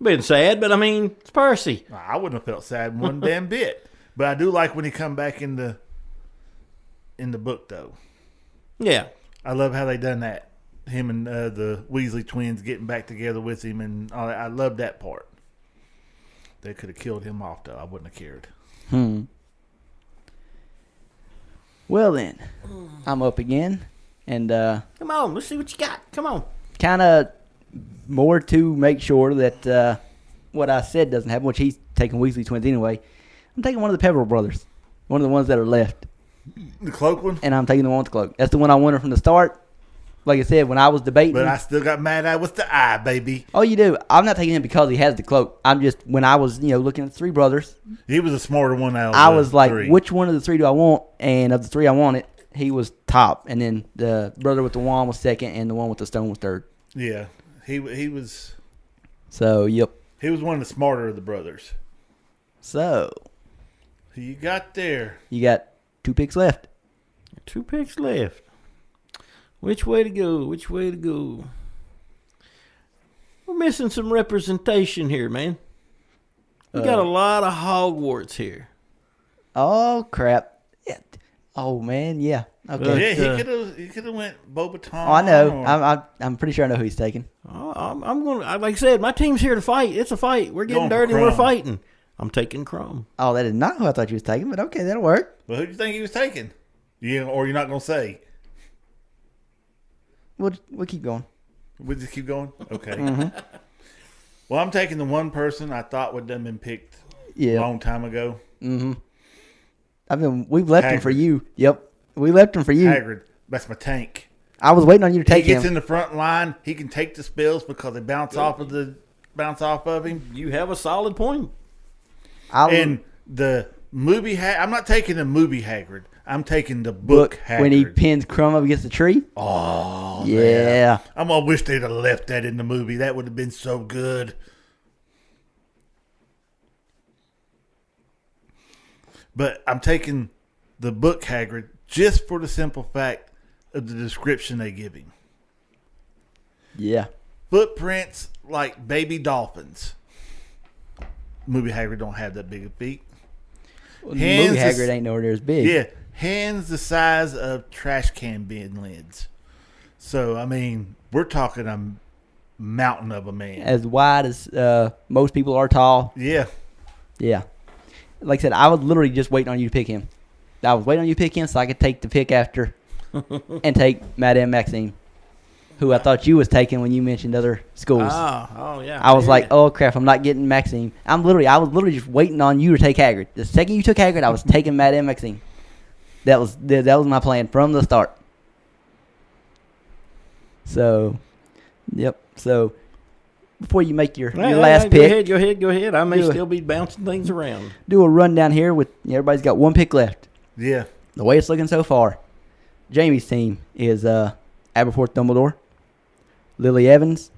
Been sad, but I mean, it's Percy. I wouldn't have felt sad one damn bit. But I do like when he come back in the book, though. Yeah. I love how they done that. Him and the Weasley twins getting back together with him, and all that. I love that part. They could have killed him off, though. I wouldn't have cared. Well then, I'm up again, and Come on, let's see what you got. Come on. kind of more to make sure that what I said doesn't happen, which he's taking Weasley twins anyway. I'm taking one of the Pepper brothers, one of the ones that are left, The cloak one? and I'm taking the one with the cloak. That's the one I wanted from the start. Like I said, when I was debating. But I still got mad eye with the eye, baby. Oh, you do. I'm not taking him because he has the cloak. I'm just, when I was, looking at the three brothers, He was a smarter one out of I the was like, three. which one of the three do I want? And of the three I wanted, he was top. And then the brother with the wand was second, and the one with the stone was third. Yeah, he was So, yep. he was one of the smarter of the brothers. So, Who you got there? you got 2 picks left. 2 picks left. Which way to go? Which way to go? We're missing some representation here, man. We got a lot of Hogwarts here. Oh, crap. Yeah. Oh, man, yeah. Okay. Yeah, But, he could have went Bobaton. Oh, I know. or- I'm pretty sure I know who he's taking. I'm going to, like I said, my team's here to fight. It's a fight. We're getting Going for dirty. We're Crumb. fighting. I'm taking Crumb. Oh, that is not who I thought you was taking, but okay, that'll work. Well, who do you think he was taking? Or you're not gonna say? We'll keep going. We'll just keep going. Okay. Well, I'm taking the one person I thought would have been picked a Yeah. long time ago. We've left him for Hagrid. you. Yep. We left him for you. Hagrid. That's my tank. I was waiting on you to take He gets him. in the front line. He can take the spells because they bounce off of him. You have a solid point. And the movie I'm not taking the movie Hagrid. I'm taking the book Hagrid. when he pins Crumb up against the tree. Oh, Yeah. man. I'm gonna wish they'd have left that in the movie. That would have been so good. But I'm taking the book Hagrid just for the simple fact of the description they give him. Yeah. Footprints like baby dolphins. Movie Hagrid don't have that big a feet. Well, the Hands movie is- Hagrid ain't nowhere near as big. Yeah, hands the size of trash can bin lids. So, I mean, we're talking a mountain of a man. As wide as most people are tall. Yeah. Yeah. Like I said, I was literally just waiting on you to pick him. I was waiting on you to pick him so I could take the pick after and take Madame Maxime, who I thought you was taking when you mentioned other schools. Oh, yeah. I was Yeah. like, oh crap, I'm not getting Maxime. I was literally just waiting on you to take Hagrid. The second you took Hagrid, I was taking Madame Maxime. That was my plan from the start. So, yep. So, before you make your last pick, Go ahead. I may Do it. still be bouncing things around. do a rundown here with everybody's got 1 pick left. Yeah. The way it's looking so far, Jamie's team is Aberforth Dumbledore, Lily Evans,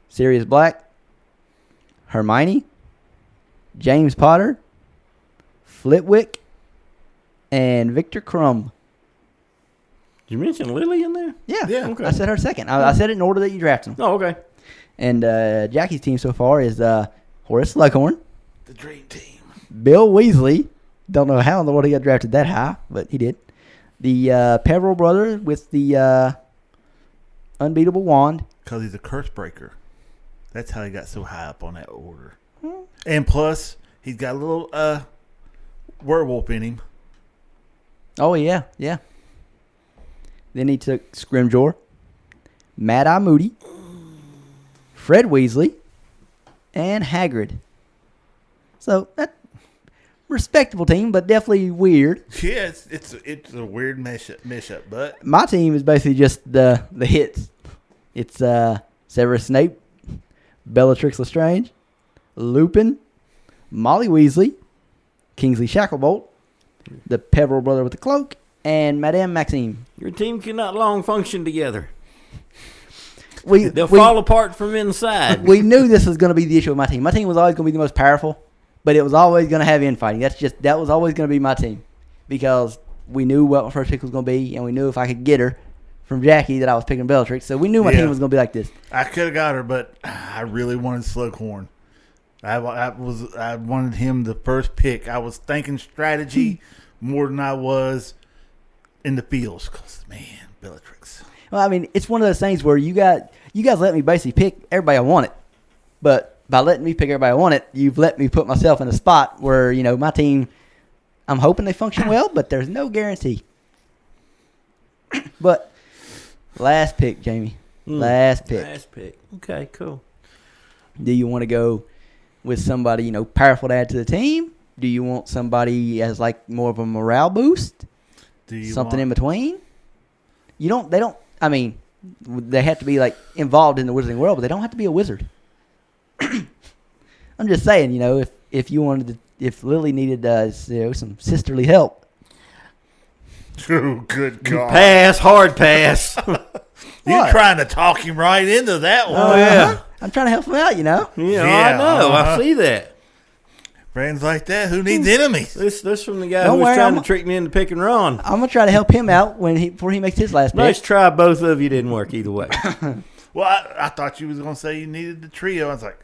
Sirius Black, Hermione, James Potter, Flitwick, and Victor Crumb. Did you mention Lily in there? Yeah, Yeah. Okay. I said her second. I said it in order that you drafted them. Oh, okay. And Jackie's team so far is Horace Slughorn, The dream team. Bill Weasley. Don't know how in the world he got drafted that high, but he did. The Peveril brother with the unbeatable wand. Because he's a curse breaker. That's how he got so high up on that order. And plus, he's got a little werewolf in him. Oh, yeah, yeah. Then he took Scrimgeour, Mad-Eye Moody, Fred Weasley, and Hagrid. So, that respectable team, but definitely weird. Yeah, it's a weird mashup, but My team is basically just the hits. It's Severus Snape, Bellatrix Lestrange, Lupin, Molly Weasley, Kingsley Shacklebolt, the Peverell brother with the cloak, and Madame Maxime. Your team cannot long function together. They'll fall apart from inside. We knew this was going to be the issue with my team. My team was always going to be the most powerful, but it was always going to have infighting. That was always going to be my team because we knew what my first pick was going to be, and we knew if I could get her from Jackie that I was picking Bellatrix. So we knew my team was going to be like this. I could have got her, but I really wanted Slughorn. I wanted him the first pick. I was thinking strategy more than I was in the fields. Cause man, Bellatrix. Well, I mean, it's one of those things where you guys let me basically pick everybody I wanted, but by letting me pick everybody I wanted, you've let me put myself in a spot where my team. I'm hoping they function well, but there's no guarantee. But last pick, Jamie. Last pick. Okay, cool. Do you want to go with somebody powerful to add to the team? Do you want somebody as like more of a morale boost? Do you something in between? They don't. I mean, they have to be like involved in the wizarding world, but they don't have to be a wizard. I'm just saying, if Lily needed some sisterly help. Oh, good God. Pass, hard pass. You're trying to talk him right into that one. Oh, yeah. I'm trying to help him out, Yeah, I know. I see that. Friends like that, who needs enemies? This from the guy who was trying to trick me into picking Ron. I'm going to try to help him out before he makes his last pick. Nice try. Both of you didn't work either way. Well, I thought you was going to say you needed the trio. I was like...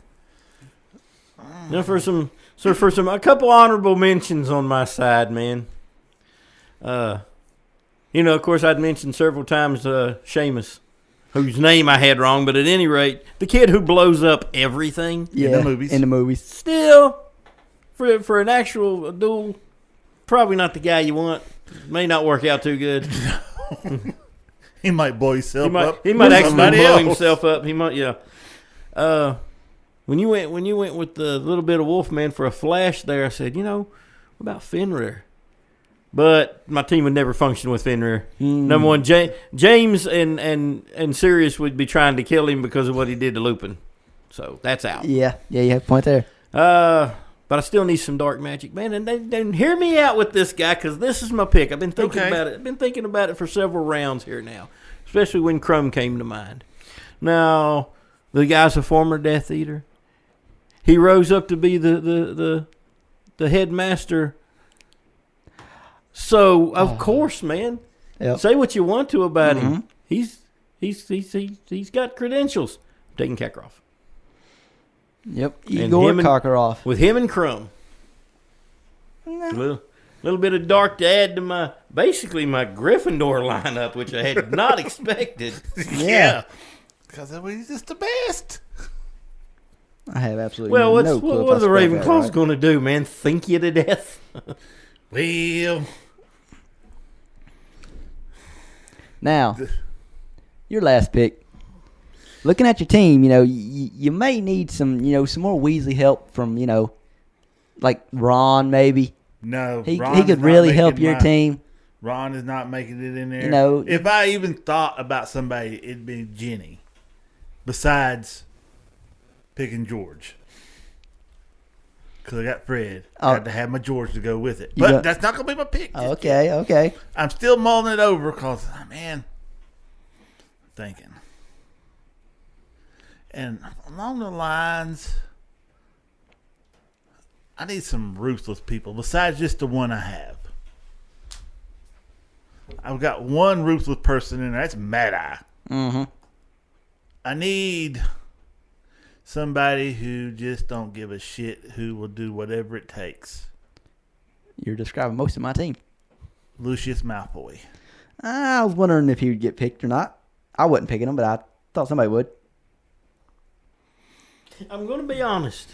Now for a couple honorable mentions on my side, man. Of course, I'd mentioned several times Seamus, whose name I had wrong, but at any rate, the kid who blows up everything in the movies. Still, for an actual duel, probably not the guy you want. May not work out too good. He might blow himself up. He might actually blow himself up. He might, yeah. When you went with the little bit of Wolfman for a flash there, I said, what about Fenrir? But my team would never function with Fenrir. Number one, James and Sirius would be trying to kill him because of what he did to Lupin. So that's out. Yeah, you have a point there. But I still need some dark magic, man. And then hear me out with this guy because this is my pick. I've been thinking about it. I've been thinking about it for several rounds here now, especially when Crumb came to mind. Now, the guy's a former Death Eater. He rose up to be the headmaster. So of course, man, say what you want to about him. He's got credentials. I'm taking Kakarot. Yep, Igor Kakarot. With him and Crumb. No. Little bit of dark to add to my Gryffindor lineup, which I had not expected. Yeah, because he's just the best. I have absolutely no clue. What are the Ravenclaws going to do, man? Think you to death? Well, now your last pick. Looking at your team, you may need some more Weasley help from like Ron maybe. No, he could really help your team. Ron is not making it in there. If I even thought about somebody, it'd be Ginny. Besides picking George, because I got Fred. I had to have my George to go with it, but that's not gonna be my pick. Okay. I'm still mulling it over because, man, I'm thinking, and along the lines, I need some ruthless people besides just the one I have. I've got one ruthless person in there. That's Mad-Eye. Mm-hmm. I need somebody who just don't give a shit, who will do whatever it takes. You're describing most of my team. Lucius Malfoy. I was wondering if he would get picked or not. I wasn't picking him, but I thought somebody would. I'm going to be honest.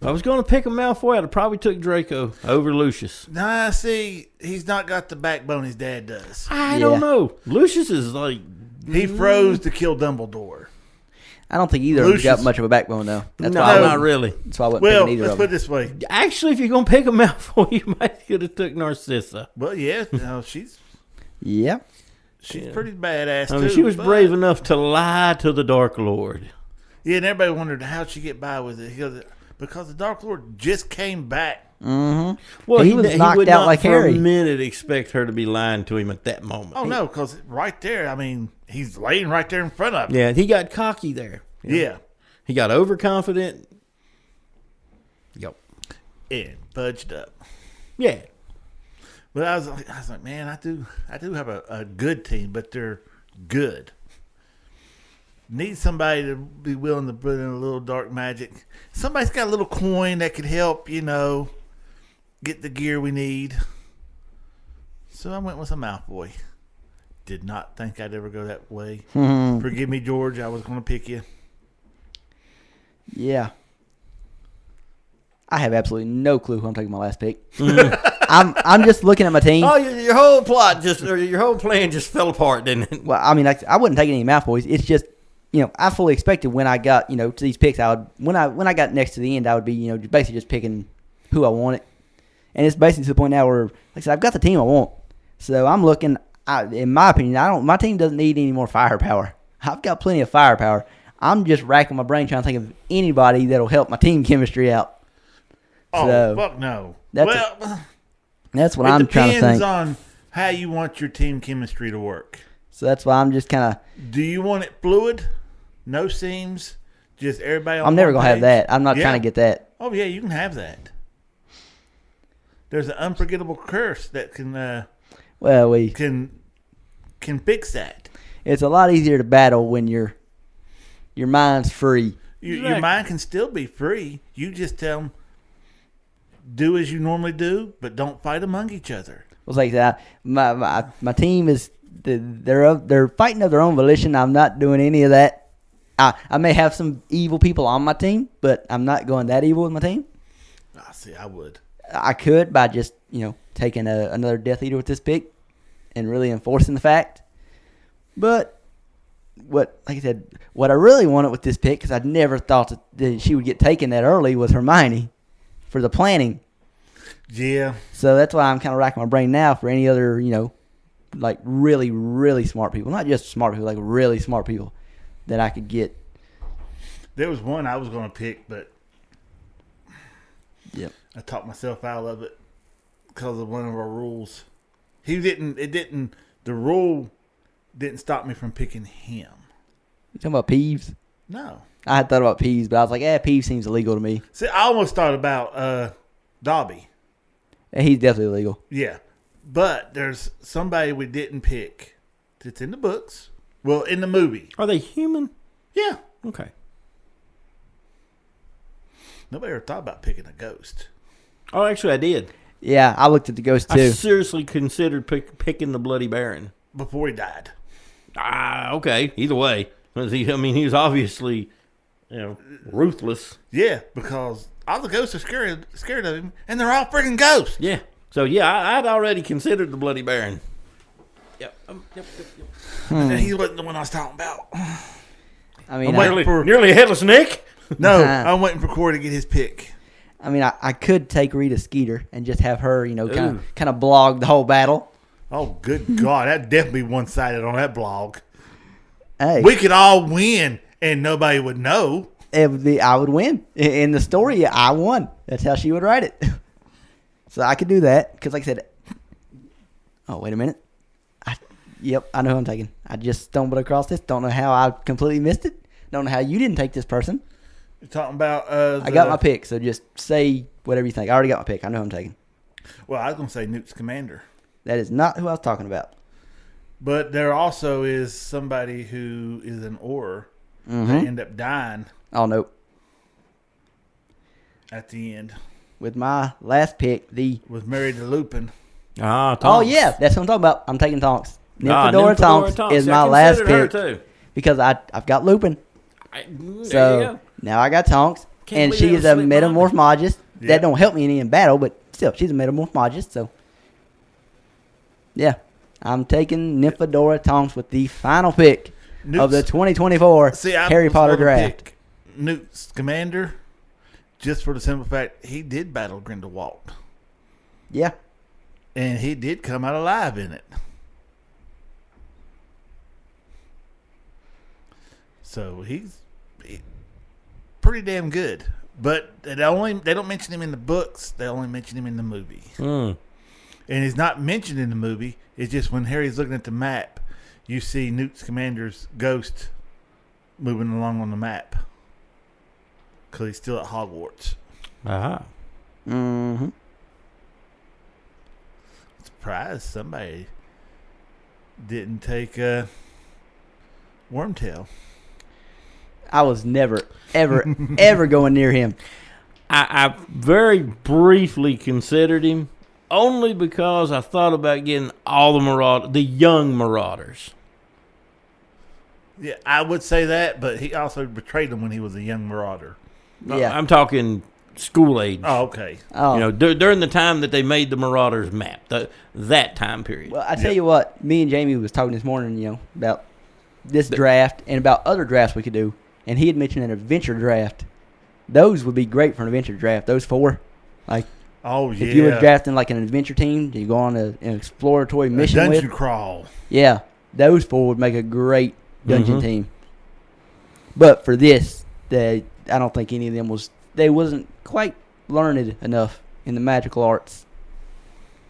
If I was going to pick a Malfoy, I'd have probably took Draco over Lucius. Nah, see, he's not got the backbone his dad does. I Yeah. don't know. Lucius is like... He froze to kill Dumbledore. I don't think either of them got Lucius. much of a backbone, though. That's No, why I No. not wouldn't- really. That's why I wasn't Well, picking either let's of put them. it this way. Actually, if you're going to pick a Malfoy, you might could have took Narcissa. Well, yeah, no, she's Yeah. she's Yeah. pretty badass, I too. mean, she was but- brave enough to lie to the Dark Lord. Yeah, and everybody wondered how'd she get by with it. He goes, because the Dark Lord just came back. Mm-hmm. Well, He was knocked would out not like for Harry. a minute expect her to be lying to him at that moment. Oh, no, because right there, I mean, he's laying right there in front of him. Yeah, he got cocky there. Yeah. He got overconfident. Yep. And fudged up. Yeah. But I was like, man, I do have a good team, but they're good. Need somebody to be willing to put in a little dark magic. Somebody's got a little coin that could help, get the gear we need. So I went with a Malfoy. Did not think I'd ever go that way. Mhm. Forgive me, George. I was going to pick you. Yeah. I have absolutely no clue who I'm taking my last pick. I'm just looking at my team. Oh, your whole plot your whole plan just fell apart, didn't it? Well, I mean, I wouldn't take any Malfoys. It's just, I fully expected when I got, to these picks, when I got next to the end, I would be, basically just picking who I wanted. And it's basically to the point now where, like I said, I've got the team I want. So I'm looking, in my opinion, my team doesn't need any more firepower. I've got plenty of firepower. I'm just racking my brain trying to think of anybody that'll help my team chemistry out. Oh, So, fuck no. that's Well, That's what it I'm trying to depends think. on how you want your team chemistry to work. So that's why I'm just kind of. Do you want it fluid? No seams? Just everybody on I'm never one gonna have page? that. I'm not Yeah. trying to get that. Oh, yeah, you can have that. There's an unforgettable curse that can Well, can fix that. it's a lot easier to battle when your mind's free. Your Exactly. mind can still be free. You just tell them, do as you normally do, but don't fight among each other. It's like that. My team is they're fighting of their own volition. I'm not doing any of that. I may have some evil people on my team, but I'm not going that evil with my team. I see. I would. I could by just taking another Death Eater with this pick and really enforcing the fact. But like I said, what I really wanted with this pick, because I never thought that she would get taken that early, was Hermione for the planning. Yeah. So that's why I'm kind of racking my brain now for any other, like really, really smart people. Not just smart people, like really smart people that I could get. There was one I was going to pick, but Yep. I talked myself out of it because of one of our rules. The rule didn't stop me from picking him. You talking about Peeves? No. I had thought about Peeves, but I was like, Peeves seems illegal to me. See, I almost thought about Dobby. And he's definitely illegal. Yeah. But there's somebody we didn't pick that's in the books. Well, in the movie. Are they human? Yeah. Okay. Nobody ever thought about picking a ghost. Oh, actually, I did. Yeah, I looked at the ghost I too. seriously considered picking the Bloody Baron. Before he died. Okay. Either way, he was obviously, ruthless. Yeah, because all the ghosts are scared of him, and they're all freaking ghosts. Yeah. So yeah, I'd already considered the Bloody Baron. Yep. Yep. And he wasn't the one I was talking about. I mean, I'm waiting for Nearly a headless Nick. No, I'm waiting for Corey to get his pick. I could take Rita Skeeter and just have her, Ooh. kind of blog the whole battle. Oh, good God. That'd definitely be one-sided on that blog. Hey, We could all win, and nobody would know. I would win. In the story, I won. That's how she would write it. So I could do that because, like I said, oh, wait a minute. Yep, I know who I'm taking. I just stumbled across this. Don't know how I completely missed it. Don't know how you didn't take this person. You're talking about... I got my pick, so just say whatever you think. I already got my pick. I know who I'm taking. Well, I was going to say Newt Scamander. That is not who I was talking about. But there also is somebody who is an Auror. Mm-hmm. They end up dying Oh, nope. at the end. With my last pick, Was married to Lupin. Ah, Oh, yeah, that's what I'm talking about. I'm taking Tonks. Nymphadora Nymphadora Tonks is Yeah, my I last considered her pick too. because I've got Lupin. There you So go. now I got Tonks. Can't And believe she that is a slipped my mind. metamorphmologist. Yeah. That don't help me any in battle, but still, she's a metamorphmologist. So, yeah, I'm taking Nymphadora Tonks with the final pick of the 2024 I Harry was Potter gonna draft. pick Newt Scamander, just for the simple fact he did battle Grindelwald, Yeah, and he did come out alive in it. So he's pretty damn good. But they don't mention him in the books. They only mention him in the movie. Mm. And he's not mentioned in the movie. It's just when Harry's looking at the map, you see Newt Scamander's ghost moving along on the map. Because he's still at Hogwarts. Aha. mm-hmm. Surprised somebody didn't take Wormtail. I was never, ever, ever going near him. I very briefly considered him, only because I thought about getting all the young Marauders. Yeah, I would say that, but he also betrayed him when he was a young marauder. Yeah. I'm talking school age. Oh, okay. Oh, You know, during the time that they made the Marauders map, that time period. well, I tell you what, me and Jamie was talking this morning, about this draft and about other drafts we could do. And he had mentioned an adventure draft. Those would be great for an adventure draft. Those 4. Like, Oh, yeah. if you were drafting like an adventure team, you go on an exploratory a mission dungeon with. crawl. Yeah, those 4 would make a great dungeon Mhm. team. But for this, I don't think any of them they wasn't quite learned enough in the magical arts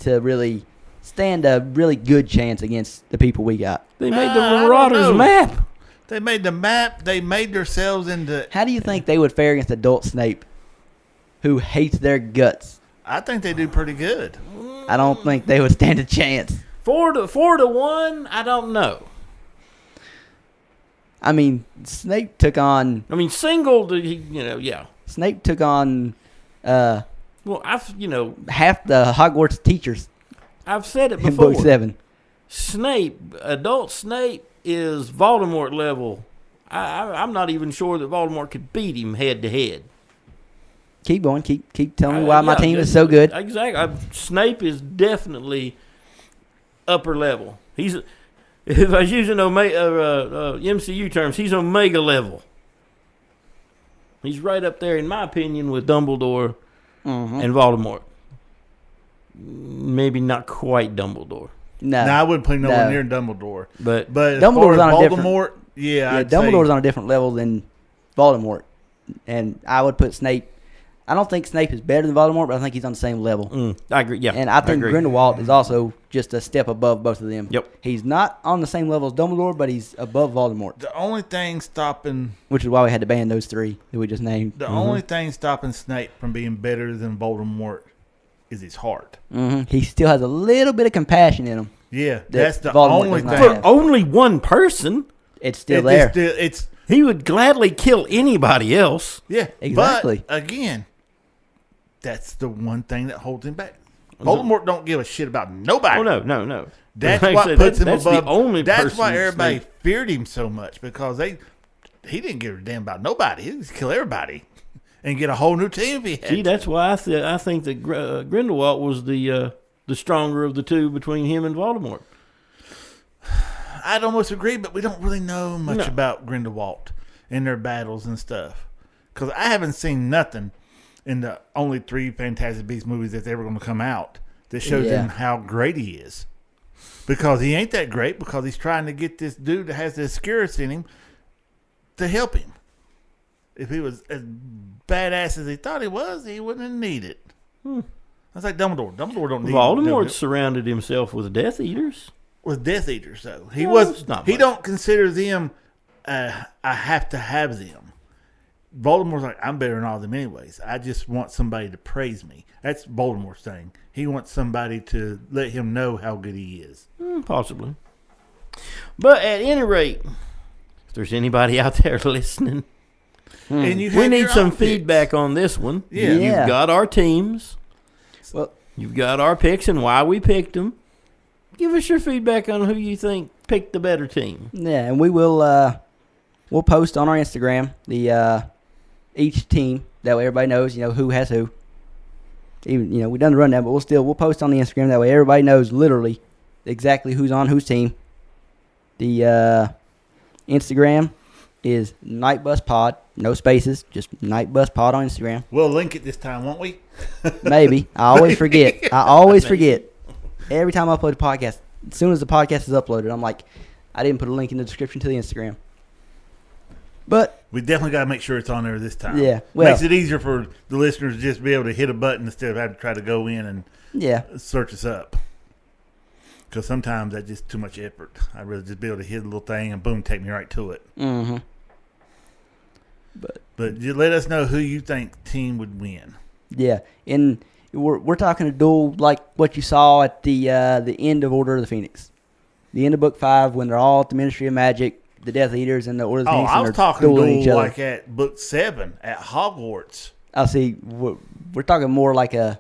to really stand a really good chance against the people we got. They made the I don't Marauders know. map. They made the map. They made themselves into. How do you think they would fare against adult Snape, who hates their guts? I think they do pretty good. I don't think they would stand a chance. 4-1. I don't know. I mean, Snape took on I mean, yeah. Snape took on Well, I've half the Hogwarts teachers said it in Book before. 7. Adult Snape is Voldemort level. I'm not even sure that Voldemort could beat him head to head. Keep going. Keep telling me why my Yeah, team is so good. Exactly. Snape is definitely upper level. If I was using MCU terms, he's Omega level. He's right up there, in my opinion, with Dumbledore Mhm. and Voldemort. Maybe not quite Dumbledore, No, No, I wouldn't play nowhere No. near Dumbledore. but But as Dumbledore's far as on a different- Voldemort, yeah, I'd Dumbledore's say, on a different level than Voldemort, and I would put Snape. I don't think Snape is better than Voldemort, but I think he's on the same level. I agree. Yeah, And I think agree. Grindelwald is also just a step above both of them. Yep. He's not on the same level as Dumbledore, but he's above Voldemort, the only thing stopping which is why we had to ban those 3 that we just named. the only thing stopping Snape from being better than Voldemort is his heart. He still has a little bit of compassion in him. Yeah, that's the Voldemort only does not thing. have. Only one person. It's still It's there. still- it's He would gladly kill anybody else. yeah, Exactly. But again, that's the one thing that holds him back. Voldemort don't give a shit about nobody. Oh no. That's Like I what said, puts him that's above. The only that's why person everybody Snape- feared him so much because he didn't give a damn about nobody. He just kill everybody and get a whole new team if he had. See, that's why I think that Grindelwald was the stronger of the two between him and Voldemort. I'd almost agree, but we don't really know much No. about Grindelwald and their battles and stuff. Because I haven't seen nothing in the only 3 Fantastic Beasts movies that's ever going to come out that shows Yeah. him how great he is. Because he ain't that great because he's trying to get this dude that has the Scarus in him to help him. If he was as badass as he thought he was, he wouldn't have needed it. That's like Dumbledore. Dumbledore don't need Voldemort surrounded himself with Death Eaters. with Death Eaters though. He Well, was it's not he much. don't consider them I have to have them. Voldemort's like, I'm better than all of them anyways. I just want somebody to praise me. That's Voldemort's thing. He wants somebody to let him know how good he is. Possibly. But at any rate, if there's anybody out there listening, And you we have need your some own picks. feedback on this one. Yeah. Yeah. You've got our teams. Well, You've got our picks and why we picked them. Give us your feedback on who you think picked the better team. yeah, and we will we'll post on our Instagram the each team. That way everybody knows, who has who. Even, we done the rundown, but we'll post on the Instagram. That way everybody knows literally exactly who's on whose team. The Instagram is Night Bus Pod. No spaces, just Night Bus Pod on Instagram. We'll link it this time, won't we? Maybe. I always forget. Every time I upload a podcast, as soon as the podcast is uploaded, I'm like, I didn't put a link in the description to the Instagram. But we definitely got to make sure it's on there this time. Yeah. Well, makes it easier for the listeners to just be able to hit a button instead of having to try to go in and search us up. Because sometimes that's just too much effort. I'd rather just be able to hit a little thing and boom, take me right to it. Mm-hmm. But you let us know who you think team would win. Yeah, and we're talking a duel like what you saw at the end of Order of the Phoenix, the end of Book 5 when they're all at the Ministry of Magic, the Death Eaters, and the Order of the Phoenix. I was talking duel like at Book 7 at Hogwarts. I see. We're talking more like a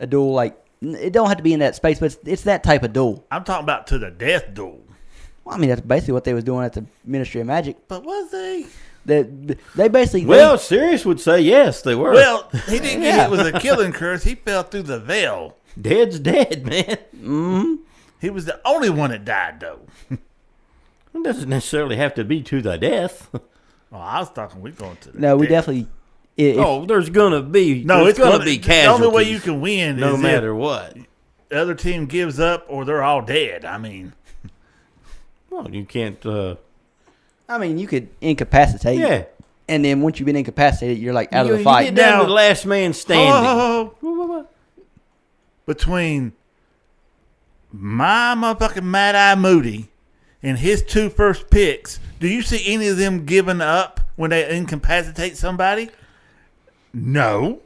duel like. It don't have to be in that space, but it's that type of duel. I'm talking about to the death duel. Well, I mean, that's basically what they was doing at the Ministry of Magic. But was they? They basically... Well, Sirius would say yes, they were. Well, he didn't get hit with a killing curse. He fell through the veil. Dead's dead, man. Mm-hmm. He was the only one that died, though. It doesn't necessarily have to be to the death. Well, I was talking we're going to the No, we death. definitely... There's going to be... No, it's going to be casualties. The only way you can win no is matter what. The other team gives up or they're all dead. I mean... Well, you can't... I mean, you could incapacitate. Yeah. And then once you've been incapacitated, you're like out of the You fight. get down to the last man standing. Between my motherfucking Mad Eye Moody and his 2 first picks, do you see any of them giving up when they incapacitate somebody? No.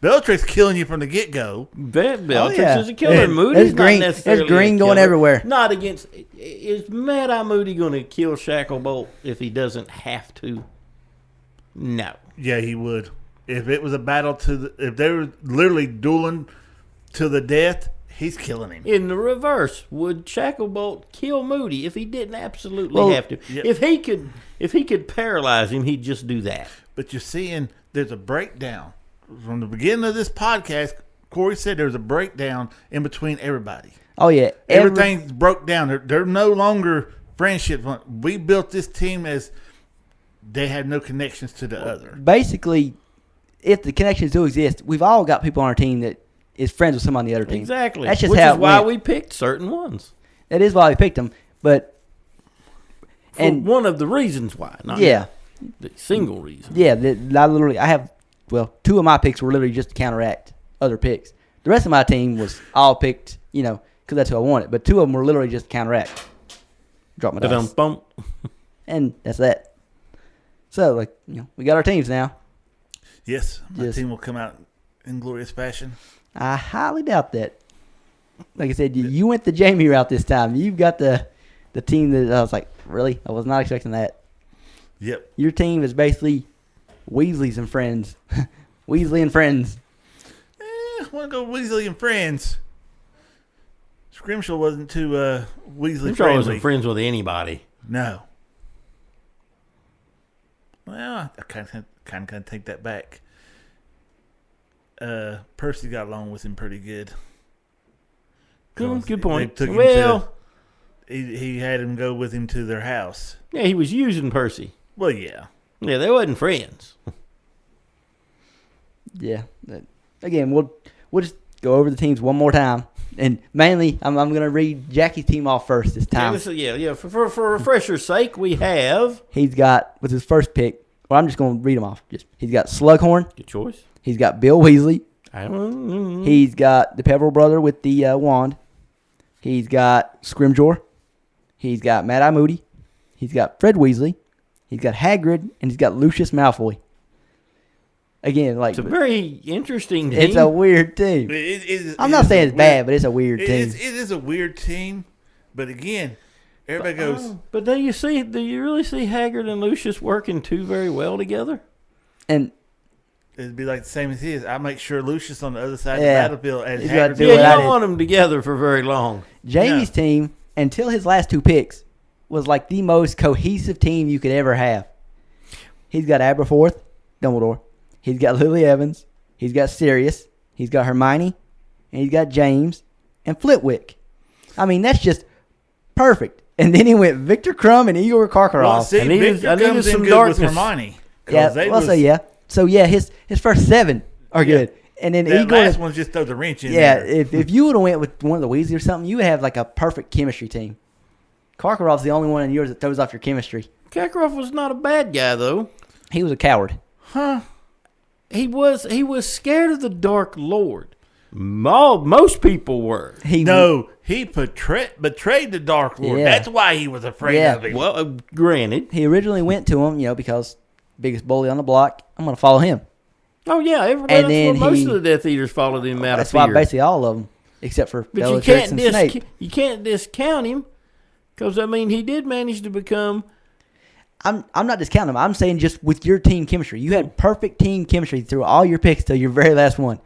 Bellatrix killing you from the get-go. Bellatrix is a killer. Moody's not necessarily There's green a going killer. everywhere. Not against... Is Mad Eye Moody going to kill Shacklebolt if he doesn't have to? No. Yeah, he would. If it was a battle if they were literally dueling to the death, he's killing him. In the reverse, would Shacklebolt kill Moody if he didn't absolutely have to? Yep. If he could paralyze him, he'd just do that. But you're seeing there's a breakdown. From the beginning of this podcast, Corey said there's a breakdown in between everybody. Oh, yeah. Everything's broke down. They're no longer friendship. We built this team as they had no connections to the other. Basically, if the connections do exist, we've all got people on our team that is friends with someone on the other team. Exactly. That's just Which how is why we picked certain ones. That is why we picked them. But and one of the reasons why. Not the single reason. Yeah. I have 2 of my picks were literally just to counteract other picks. The rest of my team was all picked, because that's who I wanted. But 2 of them were literally just to counteract. Drop my dice. And that's that. So, we got our teams now. Yes, my team will come out in glorious fashion. I highly doubt that. Like I said, you went the Jamie route this time. You've got the team that I was like, really? I was not expecting that. Yep. Your team is basically Weasley's and friends. Weasley and friends. I want to go Weasley and friends. Scrimshaw wasn't too Weasley friendly. Wasn't friends with anybody. No. Well, I kind of take that back. Percy got along with him pretty good. Good point. He had him go with him to their house. Yeah, he was using Percy. Well, yeah. Yeah, they wasn't friends. Yeah. Again, we'll just go over the teams one more time. And mainly, I'm going to read Jackie's team off first this time. For refresher's sake, we have... He's got, with his first pick, I'm just going to read them off. He's got Slughorn. Good choice. He's got Bill Weasley. Mm-hmm. He's got the Peveril brother with the wand. He's got Scrimgeour. He's got Mad Eye Moody. He's got Fred Weasley. He's got Hagrid. And he's got Lucius Malfoy. Again, it's a very interesting team. It's a weird team. I'm not saying it's bad, but it's a weird team. It is a weird team. But again, everybody goes... But do you really see Hagrid and Lucius working very well together? And... It'd be like the same as his. I make sure Lucius on the other side of the battlefield. And you don't want them together for very long. Jamie's team, until his last 2 picks, was like the most cohesive team you could ever have. He's got Aberforth. Dumbledore. He's got Lily Evans. He's got Sirius. He's got Hermione. And he's got James and Flitwick. I mean, that's just perfect. And then he went Victor Crumb and Igor Karkaroff. Well, see, I needed- Victor I needed comes in some good darkness. with Hermione. 'Cause Yeah, they well, was- so yeah, his first 7 are good. And then that Igor, last one just throws the wrench in yeah, there. if you would have went with one of the Weasley or something, you would have like a perfect chemistry team. Karkaroff's the only one in yours that throws off your chemistry. Kakarot was not a bad guy, though. He was a coward. Huh? He was scared of the Dark Lord. Most people were. He betrayed the Dark Lord. Yeah. That's why he was afraid Yeah. of him. Well, granted. He originally went to him, because biggest bully on the block. I'm going to follow him. Oh yeah, everybody. And That's then what most he- of the Death Eaters followed him out That's of why fear. basically all of them, except for But you Bellatrix and Snape. can't discount him, because I mean he did manage to become. I'm not discounting him. I'm saying just with your team chemistry. You had perfect team chemistry through all your picks till your very last one.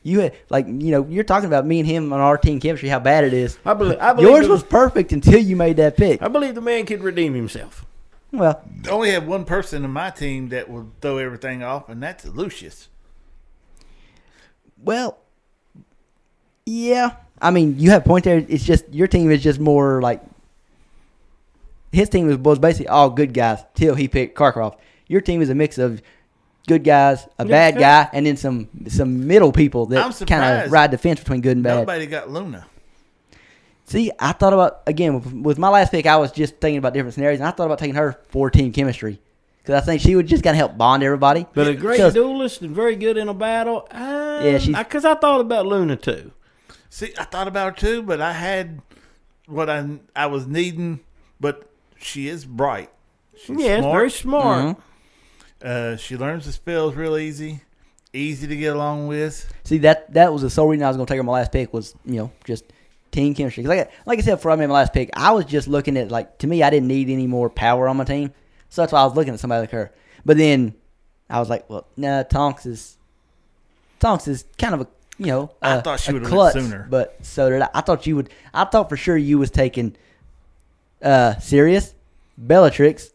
You had, you're talking about me and him on our team chemistry, how bad it is. I believe Yours was perfect until you made that pick. I believe the man could redeem himself. Well, I only have one person in my team that will throw everything off, and that's Lucius. yeah. I mean, you have a point there. It's just your team is just more like his team was basically all good guys till he picked Karkaroff. Your team is a mix of good guys, a bad guy, and then some middle people I'm that kind surprised of ride the fence between good and bad. Nobody got Luna. See, I thought about, again, with my last pick, I was just thinking about different scenarios, and I thought about taking her for team chemistry. Because I think she would just kind of help bond everybody. But a great 'Cause- duelist and very good in a battle. she's- Because I thought about Luna too. See, I thought about her too, but I had what I was needing. But she is bright. She's Yeah, it's very smart. Mhm. She learns the spells real easy to get along with. See, that was the sole reason I was going to take her my last pick was, just team chemistry. 'Cause like I said before I made my last pick, I was just looking at, to me, I didn't need any more power on my team. So that's why I was looking at somebody like her. But then I was like, well, nah, Tonks is kind of a, I thought she a would've klutz, went sooner. But so did I. I thought for sure you was taking Sirius, Bellatrix,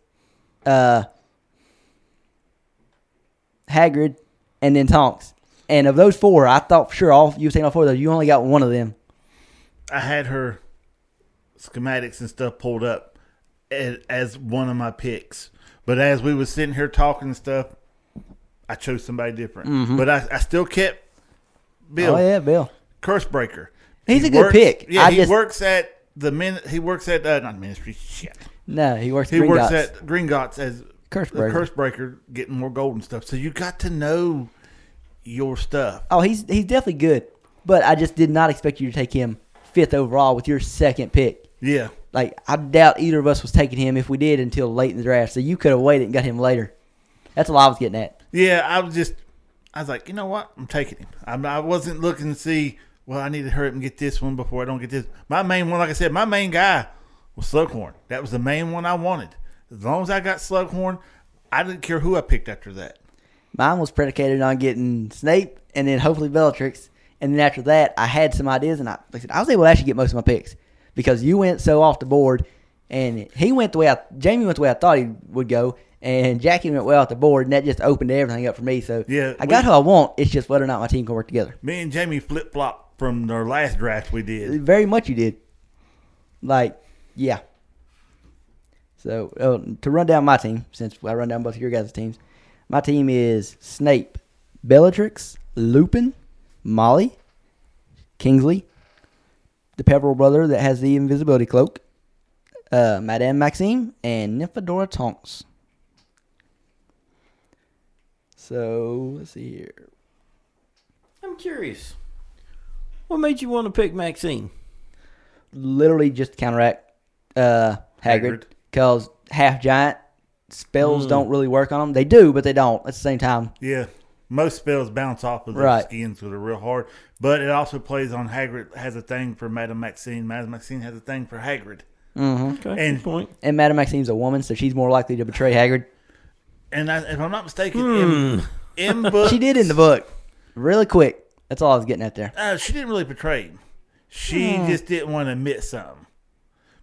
Hagrid, and then Tonks. And of those 4, I thought for sure you was taking all 4 of those. You only got one of them. I had her schematics and stuff pulled up as one of my picks. But as we was sitting here talking and stuff, I chose somebody different. Mm-hmm. But I still kept Bill. Oh yeah, Bill. Cursebreaker. He's He a good works- pick. Yeah, I he just- works at he works at not Ministry. Shit. No, he works. He Green works Dots. at Gringotts as Cursebreaker. Cursebreaker, getting more gold and stuff. So you got to know your stuff. Oh, he's definitely good. But I just did not expect you to take him 5th overall with your second pick. Yeah. Like, I doubt either of us was taking him if we did until late in the draft. So you could have waited and got him later. That's all I was getting at. Yeah, I was like, you know what? I'm taking him. I wasn't looking to see, well, I need to hurry up and get this one before I don't get this. My main one, like I said, my main guy was Slughorn. That was the main one I wanted. As long as I got Slughorn, I didn't care who I picked after that. Mine was predicated on getting Snape and then hopefully Bellatrix. And then after that, I had some ideas, and I was able to actually get most of my picks because you went so off the board, and Jamie went the way I thought he would go, and Jackie went well off the board, and that just opened everything up for me. So Yeah, I got who I want. It's just whether or not my team can work together. Me and Jamie flip flop from our last draft we did. Very much you did. Yeah. So to run down my team, since I run down both of your guys' teams, my team is Snape, Bellatrix, Lupin, Molly, Kingsley, the Peverell brother that has the invisibility cloak, Madame Maxime, and Nymphadora Tonks. So, let's see here. I'm curious. What made you want to pick Maxine? Literally just to counteract Hagrid. Because half giant spells don't really work on them. They do, but they don't at the same time. Yeah. Most spells bounce off of their Right. skins, so they're real hard. But it also plays on Hagrid has a thing for Madame Maxine. Madame Maxine has a thing for Hagrid. Mm-hmm. Okay, And- good point. And Madame Maxime's a woman, so she's more likely to betray Hagrid. And if I'm not mistaken, in books, She did in the book. Really quick. That's all I was getting at there. She didn't really betray him. She just didn't want to admit something.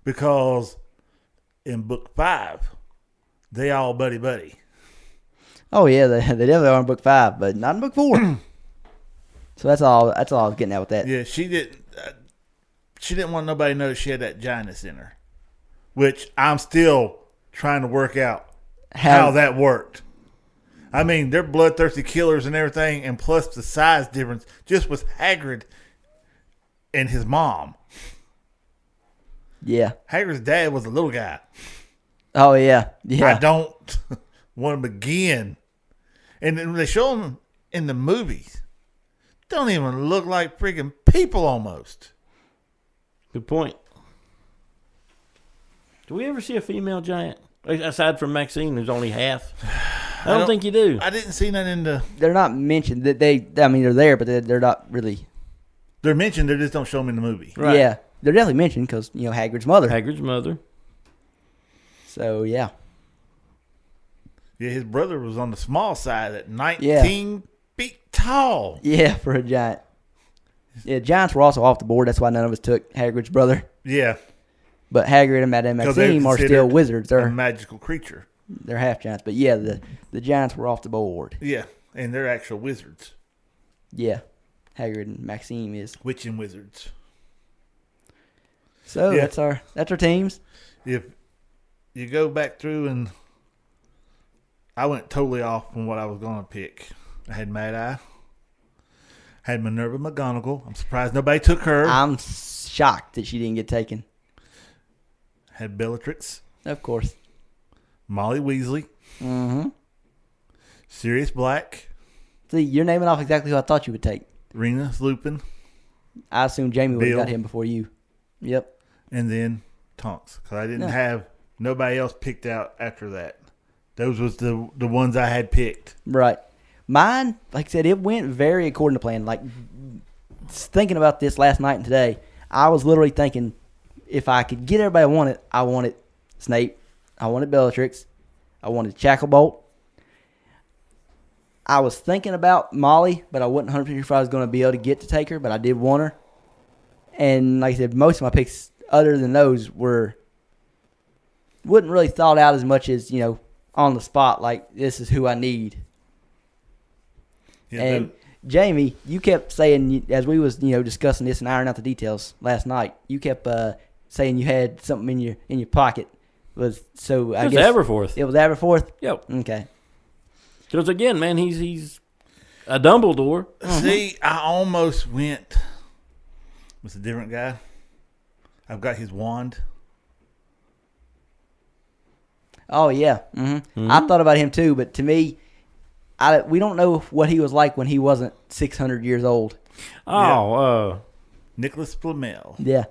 Because in book 5, they all buddy-buddy. Oh yeah, they definitely are in book 5, but not in book 4. So that's all. That's all I was getting at with that. Yeah, she didn't. She didn't want nobody to know she had that giantess in her, which I'm still trying to work out how that worked. I mean, they're bloodthirsty killers and everything, and plus the size difference just with Hagrid and his mom. Yeah. Hagrid's dad was a little guy. Oh yeah. Yeah. I don't want to begin. And then they show them in the movies. Don't even look like freaking people almost. Good point. Do we ever see a female giant? Aside from Maxine, who's only half. I don't think you do. I didn't see none in the... They're not mentioned. I mean, they're there, but they're not really. They're mentioned, they just don't show them in the movie. Right. Yeah. They're definitely mentioned because, Hagrid's mother. Hagrid's mother. So, yeah. Yeah, his brother was on the small side at 19 feet tall. Yeah, for a giant. Yeah, giants were also off the board. That's why none of us took Hagrid's brother. Yeah. But Hagrid and Madame 'Cause they're Maxime are still considered wizards. a magical creature. They're half giants. But yeah, the giants were off the board. Yeah, and they're actual wizards. Yeah. Hagrid and Maxime is. Witching wizards. So Yeah. that's our teams. If you go back through and I went totally off from what I was going to pick. I had Mad Eye. Had Minerva McGonagall. I'm surprised nobody took her. I'm shocked that she didn't get taken. Had Bellatrix. Of course. Molly Weasley. Mm-hmm. Sirius Black. See, you're naming off exactly who I thought you would take. Remus Lupin. I assumed Jamie would have Bill. got him before you. Yep. And then Tonks. Because I didn't Yeah. have nobody else picked out after that. Those was the ones I had picked. Right. Mine, like I said, it went very according to plan. Like, thinking about this last night and today, I was literally thinking, if I could get everybody I wanted Snape, I wanted Bellatrix, I wanted Shacklebolt. I was thinking about Molly, but I wasn't 100% sure if I was going to be able to get to take her, but I did want her. And like I said, most of my picks other than those wasn't really thought out as much as, on the spot, like, this is who I need. Yeah, And Jamie, you kept saying, as we was discussing this and ironing out the details last night, you kept saying you had something in your pocket. I It guess was Aberforth. it was Aberforth. Yep. Okay. Because again, man, he's a Dumbledore. See, I almost went with a different guy. I've got his wand. Oh yeah. Mm-hmm. I thought about him too, but to me, we don't know what he was like when he wasn't 600 years old. Oh, Nicholas Flamel. Yeah.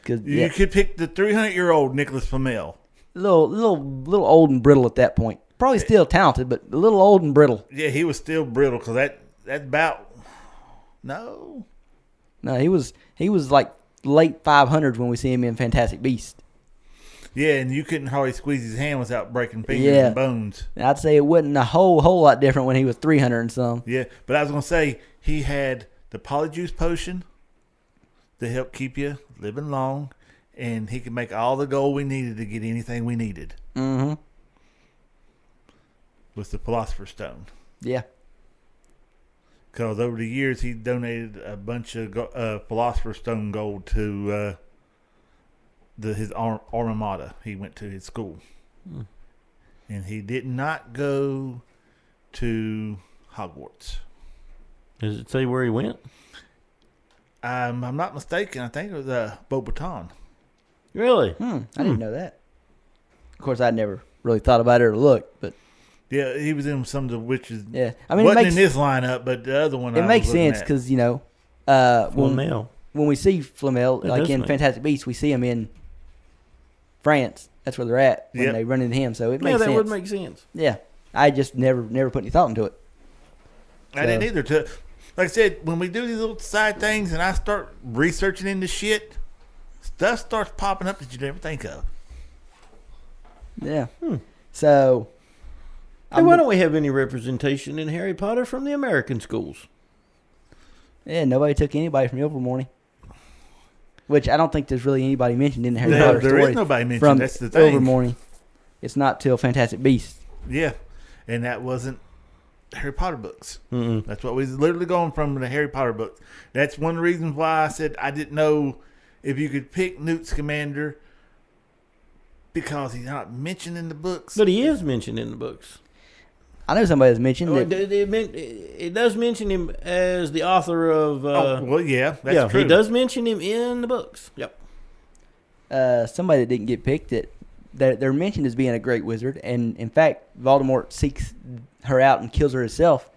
Cause You could pick the 300-year-old Nicholas Flamel. little old and brittle at that point. Probably still talented, but a little old and brittle. Yeah, he was still brittle because that's about no. No, he was like late 500s when we see him in Fantastic Beasts. Yeah, and you couldn't hardly squeeze his hand without breaking fingers Yeah. and bones. I'd say it wasn't a whole lot different when he was 300 and some. Yeah, but I was gonna say he had the Polyjuice potion to help keep you living long, and he could make all the gold we needed to get anything we needed Mm-hmm. with the Philosopher's Stone. Yeah. Because over the years he donated a bunch of Philosopher's Stone gold to his Armada. He went to his school, and he did not go to Hogwarts. does it say where he went? I'm not mistaken. I think it was Beauxbaton. Really? I didn't know that. Of course, I'd never really thought about it or looked, but Yeah, he was in some of the witches. yeah. I mean, wasn't it makes in this lineup, but the other one. it I makes was looking sense at. because Flamel. when we see Flamel, It like does in make- Fantastic Beasts, we see him in France. That's where they're at when Yep. they run into him. So it Yeah, makes that sense. would make sense. Yeah, I just never put any thought into it. I didn't either. Like I said, when we do these little side things and I start researching into shit, stuff starts popping up that you never think of. Yeah. So. Hey, why don't we have any representation in Harry Potter from the American schools? Yeah, nobody took anybody from Ilvermorny. Which I don't think there's really anybody mentioned in the Harry There- Potter there story. is nobody mentioned. From That's the thing. Ilvermorny. It's not till Fantastic Beasts. Yeah, and that wasn't Harry Potter books. That's what we was literally going from the Harry Potter books. That's one of the reasons why I said I didn't know if you could pick Newt Scamander because he's not mentioned in the books. But he is mentioned in the books. I know somebody has mentioned that. It does mention him as the author of. Well, yeah, that's true. He does mention him in the books. Yep. Somebody that didn't get picked that they're mentioned as being a great wizard, and in fact, Voldemort seeks her out and kills her himself.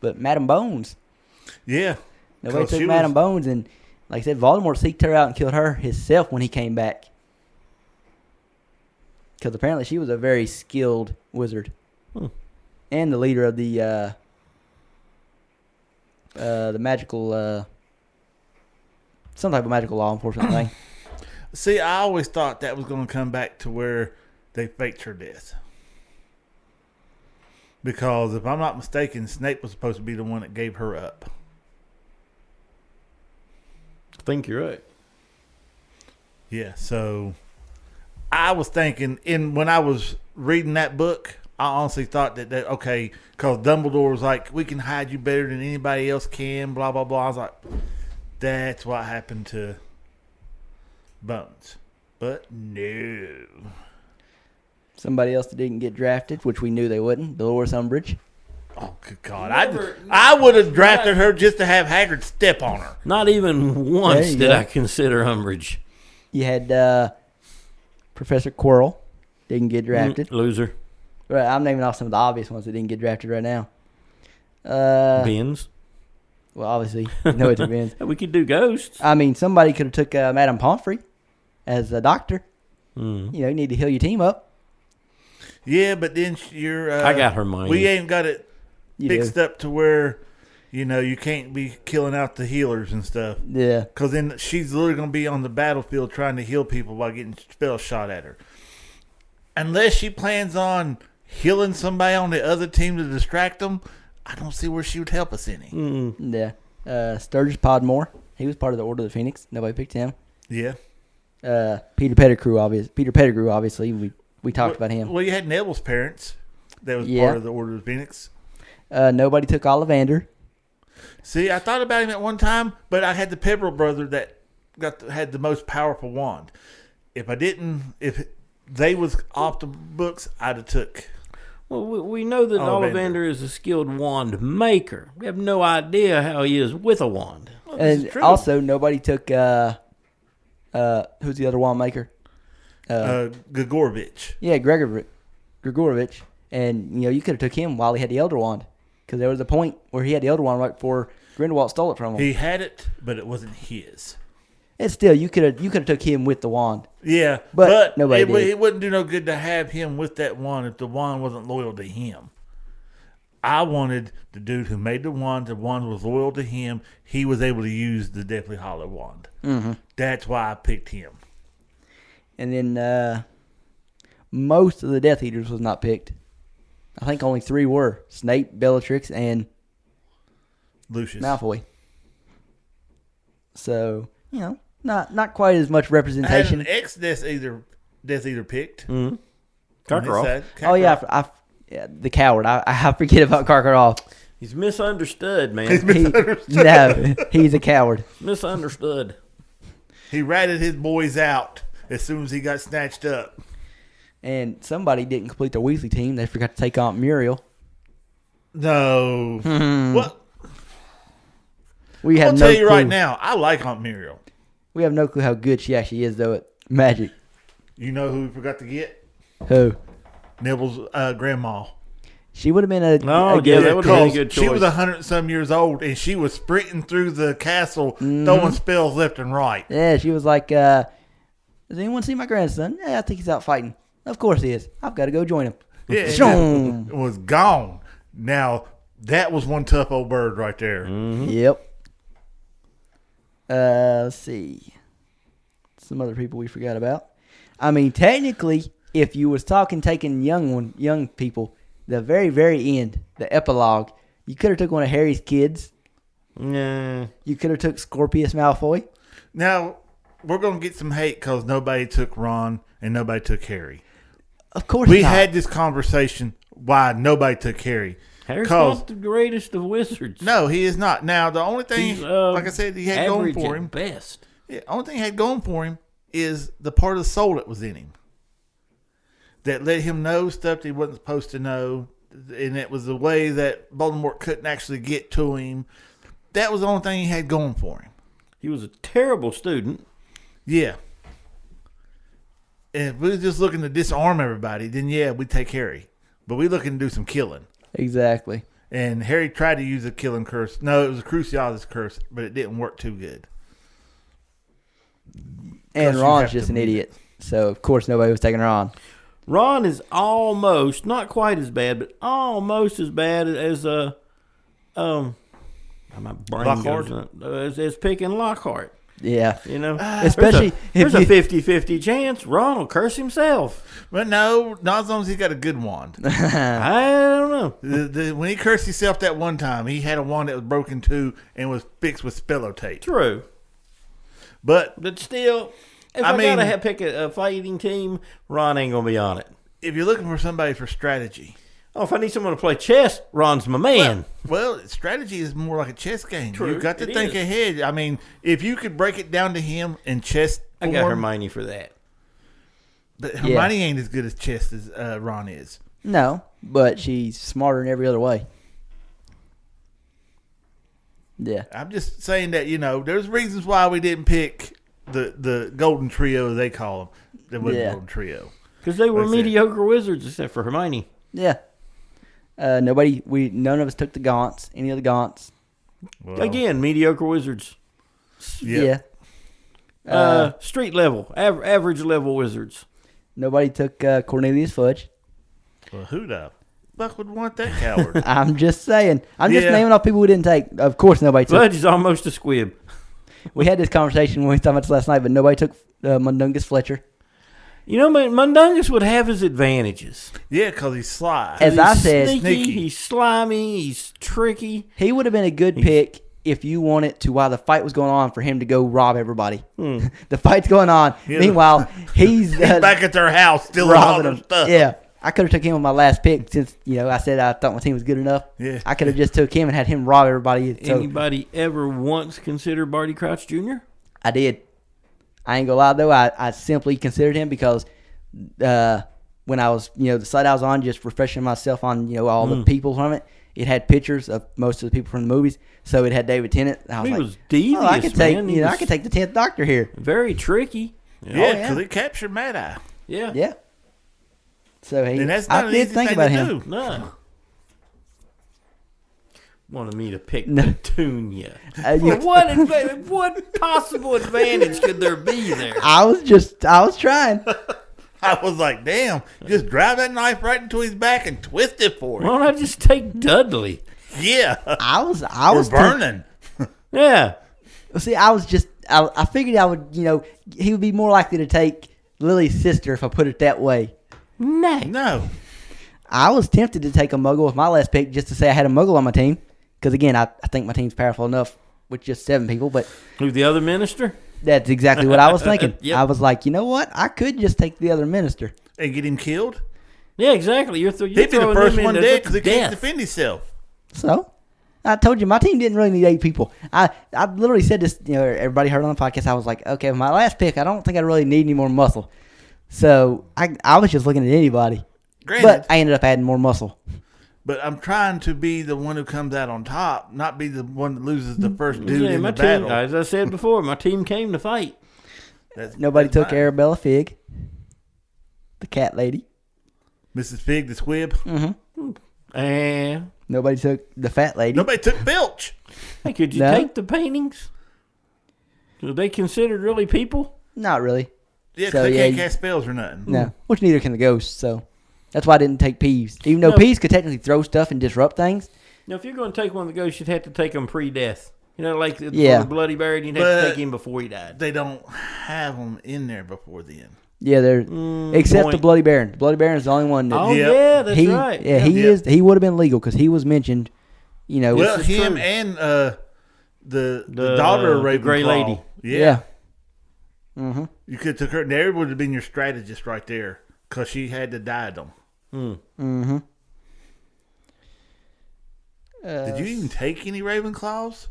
But Madame Bones, Yeah. nobody 'Cause took she Madame was- Bones, and like I said, Voldemort seeked her out and killed her himself when he came back. Because apparently she was a very skilled wizard, and the leader of the magical, some type of magical law enforcement thing. See, I always thought that was going to come back to where they faked her death. Because if I'm not mistaken, Snape was supposed to be the one that gave her up. I think you're right. Yeah, so I was thinking, when I was reading that book, I honestly thought that okay, because Dumbledore was like, we can hide you better than anybody else can, blah, blah, blah. I was like, that's what happened to Bones. But no. Somebody else that didn't get drafted, which we knew they wouldn't, Dolores Umbridge. Oh, good God. Never- I would have drafted her just to have Hagrid step on her. Not even once you did go. I consider Umbridge. You had Professor Quirrell, didn't get drafted. Loser. Right, I'm naming off some of the obvious ones that didn't get drafted right now. Bins. Well, obviously, you know it depends. We could do ghosts. I mean, somebody could have took Madame Pomfrey as a doctor. Mm. You know, you need to heal your team up. Yeah, but then you're... I got her money. We ain't got it You fixed do. up to where, you can't be killing out the healers and stuff. Yeah. Because then she's literally going to be on the battlefield trying to heal people while getting spells shot at her. Unless she plans on healing somebody on the other team to distract them, I don't see where she would help us any. Yeah. Sturgis Podmore. He was part of the Order of the Phoenix. Nobody picked him. Yeah. Peter Pettigrew, obviously. We talked about him. Well, you had Neville's parents that was Yeah. part of the Order of Phoenix. Nobody took Ollivander. See, I thought about him at one time, but I had the Pebble brother that had the most powerful wand. If they was off the books, I'd have took. Well, we know that Ollivander. Ollivander is a skilled wand maker. We have no idea how he is with a wand. Well, this is And true. also, nobody took, who's the other wand maker? Grigorovich. Yeah, Grigorovich. And, you could have took him while he had the Elder Wand. Because there was a point where he had the Elder Wand right before Grindelwald stole it from him. He had it, but it wasn't his. And still, you could have took him with the wand. Yeah, But nobody did. It wouldn't do no good to have him with that wand if the wand wasn't loyal to him. I wanted the dude who made the wand was loyal to him. He was able to use the Deathly Hollow wand. Mm-hmm. That's why I picked him. And then most of the Death Eaters was not picked. I think only 3 were. Snape, Bellatrix, and Lucius. Malfoy. So, not quite as much I had representation. an ex-Death Eater picked. Mm-hmm. On his Karkaroff. side. Oh, yeah, the coward. I forget about Karkaroff. He's misunderstood, man. He's a coward. Misunderstood. He ratted his boys out as soon as he got snatched up. And somebody didn't complete their Weasley team. They forgot to take Aunt Muriel. No. Well, We have I'll no tell you clue. right now, I like Aunt Muriel. We have no clue how good she actually is, though, at magic. You know who we forgot to get? Who? Neville's grandma. She would have been a Oh, good, yeah, that would have been a Because good she was choice. 100-some years old, and she was sprinting through the castle, throwing spells left and right. Yeah, she was like, does anyone see my grandson? Yeah, I think he's out fighting. Of course he is. I've got to go join him. Yeah, and Shoom. it was gone. Now, that was one tough old bird right there. Yep. Let's see. Some other people we forgot about. I mean, technically, if you was taking young people, the very, very end, the epilogue, you could have took one of Harry's kids. Nah. You could have took Scorpius Malfoy. Now, we're going to get some hate because nobody took Ron and nobody took Harry. Of course We not. had this conversation why nobody took Harry. Harry's Cause- not the greatest of wizards. No, he is not. Now, the only thing, He's, like I said, he had going average for at him. best. Yeah, only thing he had going for him is the part of the soul that was in him that let him know stuff that he wasn't supposed to know, and it was the way that Voldemort couldn't actually get to him. That was the only thing he had going for him. He was a terrible student. Yeah. And if we was just looking to disarm everybody, then yeah, we'd take Harry. But we looking to do some killing. Exactly. And Harry tried to use a killing curse. No, it was a Cruciatus curse, but it didn't work too good. And you Ron's have just to an meet idiot. So, of course, nobody was taking Ron. Ron is almost, not quite as bad, but almost as bad as my brain Lockhart? goes, as picking Lockhart. Yeah. You know, Especially there's if a you... 50-50 chance Ron will curse himself. But no, not as long as he got a good wand. I don't know. When he cursed himself that one time, he had a wand that was broken too and was fixed with spello tape. True, But but still, if I I, mean- gotta pick a fighting team, Ron ain't gonna be on it. if you're looking for somebody for strategy, Oh, if I need someone to play chess, Ron's my man. well, strategy is more like a chess game. True, You've got to it think is. ahead. I mean, if you could break it down to him in chess I got form, Hermione for that. but Hermione ain't as good as chess as Ron is. No, but she's smarter in every other way. Yeah. I'm just saying that, there's reasons why we didn't pick the golden trio, they call them. They wasn't Yeah. golden trio. Because they were Like I said. mediocre wizards, except for Hermione. Yeah. None of us took the Gaunts, any of the Gaunts. Well, Again, mediocre wizards. yep. Yeah. Street level, average level wizards. Nobody took Cornelius Fudge. Well, who the fuck would want that coward? I'm just saying. I'm just Yeah. naming off people we didn't take. Of course, nobody took. Fudge is almost a squib. We had this conversation when we talked about this last night, but nobody took Mundungus Fletcher. You know, Mundungus would have his advantages. Yeah, because he's sly. As I He's said, sneaky, Sneaky. he's slimy, he's tricky. he would have been a good pick if you wanted to, while the fight was going on, for him to go rob everybody. The fight's going on. Yeah. Meanwhile, he's back at their house stealing all robbing their them. stuff. Yeah. I could have took him with my last pick since, I said I thought my team was good enough. Yeah. I could have just took him and had him rob everybody. So Anybody ever once considered Barty Crouch Jr.? I did. I ain't gonna lie though. I simply considered him because when I was, the site I was on, just refreshing myself on, all the people from it. It had pictures of most of the people from the movies. So it had David Tennant. And I was He like, was devious, I could take, man. He I was could take the 10th Doctor here. very tricky. Yeah, yeah. because he captured Mad Eye. Yeah. Yeah. So And that's not I an did easy think thing about to him. do. No. Wanted me to pick No. Petunia. You- What possible advantage could there be there? I was trying. I was like, damn, just drive that knife right into his back and twist it for Why him. don't I just take Dudley? Yeah. I was Or burning. Yeah. See, I figured I would, he would be more likely to take Lily's sister if I put it that way. Nah. No. I was tempted to take a Muggle with my last pick just to say I had a Muggle on my team. Because, again, I think my team's powerful enough with just 7 people. But Who's the other minister? that's exactly what I was thinking. Yep. I was like, you know what? I could just take the other minister. And get him killed? Yeah, exactly. You're He'd be the throwing first them one into dead because he can't death. defend himself. So, I told you, my team didn't really need 8 people. I literally said this, everybody heard on the podcast. I was like, okay, with my last pick, I don't think I really need any more muscle. So, I was just looking at anybody. Granted, But I ended up adding more muscle. but I'm trying to be the one who comes out on top, not be the one that loses the first dude Yeah, in my the team, battle. as I said before, my team came to fight. Nobody that's took fine. Arabella Fig, the cat lady. Mrs. Fig, the squib. And Nobody took the fat lady. Nobody took Filch. hey, could you No. take the paintings? Were they considered really people? Not really. Yeah, 'cause So, they yeah, can't you- cast spells or nothing. No, which neither can the ghosts. So that's why I didn't take Peeves. Even though No. Peeves could technically throw stuff and disrupt things. Now, if you're going to take one of the ghosts, you'd have to take them pre-death. Like Yeah. for the Bloody Buried, you'd have But- to take him before he died. They don't have them in there before then. Yeah, they're except the point. Bloody Baron. The Bloody Baron is the only one that Oh, Yep. yeah, that's he. right. Yeah, he Yep. is. He would have been legal because he was mentioned. Well, is him true. and the daughter of the Ravenclaw. Grey Lady. Yeah. Mm-hmm. You could have took her. There would have been your strategist right there because she had the diadem. Mm-hmm. Did you even take any Ravenclaws?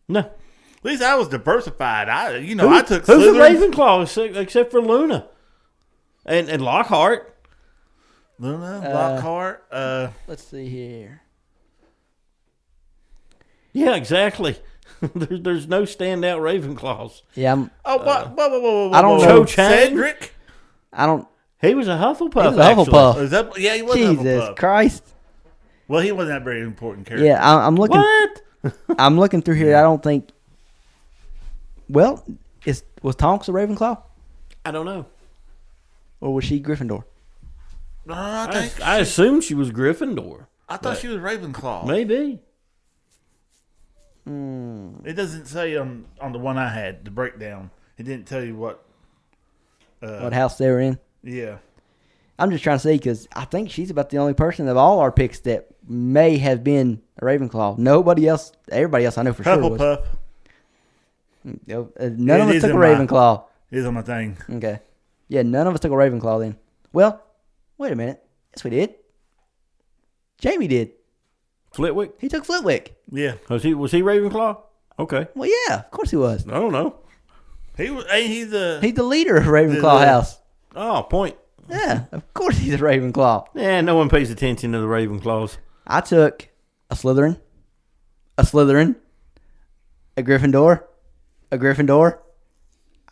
No. At least I was diversified. I took Who's a Slytherin. Ravenclaw except for Luna and Lockhart? Luna, Lockhart. Let's see here. Yeah, exactly. There's no standout Ravenclaws. Yeah, Whoa. I don't know. Cho Chang? Cedric? I don't. He was a Hufflepuff. He was a actually. Hufflepuff. Yeah, he was a Jesus Hufflepuff. Christ. Well, he wasn't that very important character. Yeah, I'm looking. What? I'm looking through here. I don't think. Well, was Tonks a Ravenclaw I don't know. or was she Gryffindor? No, I assumed she was Gryffindor. thought she was Ravenclaw. Maybe. It doesn't say on the one I had, the breakdown. It didn't tell you what. What house they were in? Yeah. I'm just trying to see because I think she's about the only person of all our picks that may have been a Ravenclaw. Nobody else, everybody else I know for sure was. Hufflepuff None of us took a Ravenclaw. is on my thing. Okay. Yeah, none of us took a Ravenclaw then. Well, wait a minute. Yes, we did. Jamie did. Flitwick? He took Flitwick. Yeah. Was he Ravenclaw? Okay. Well, yeah, of course he was. I don't know. He's the leader of Ravenclaw House. Oh, point. Yeah, of course he's a Ravenclaw. Yeah, no one pays attention to the Ravenclaws. I took a Slytherin, a Gryffindor,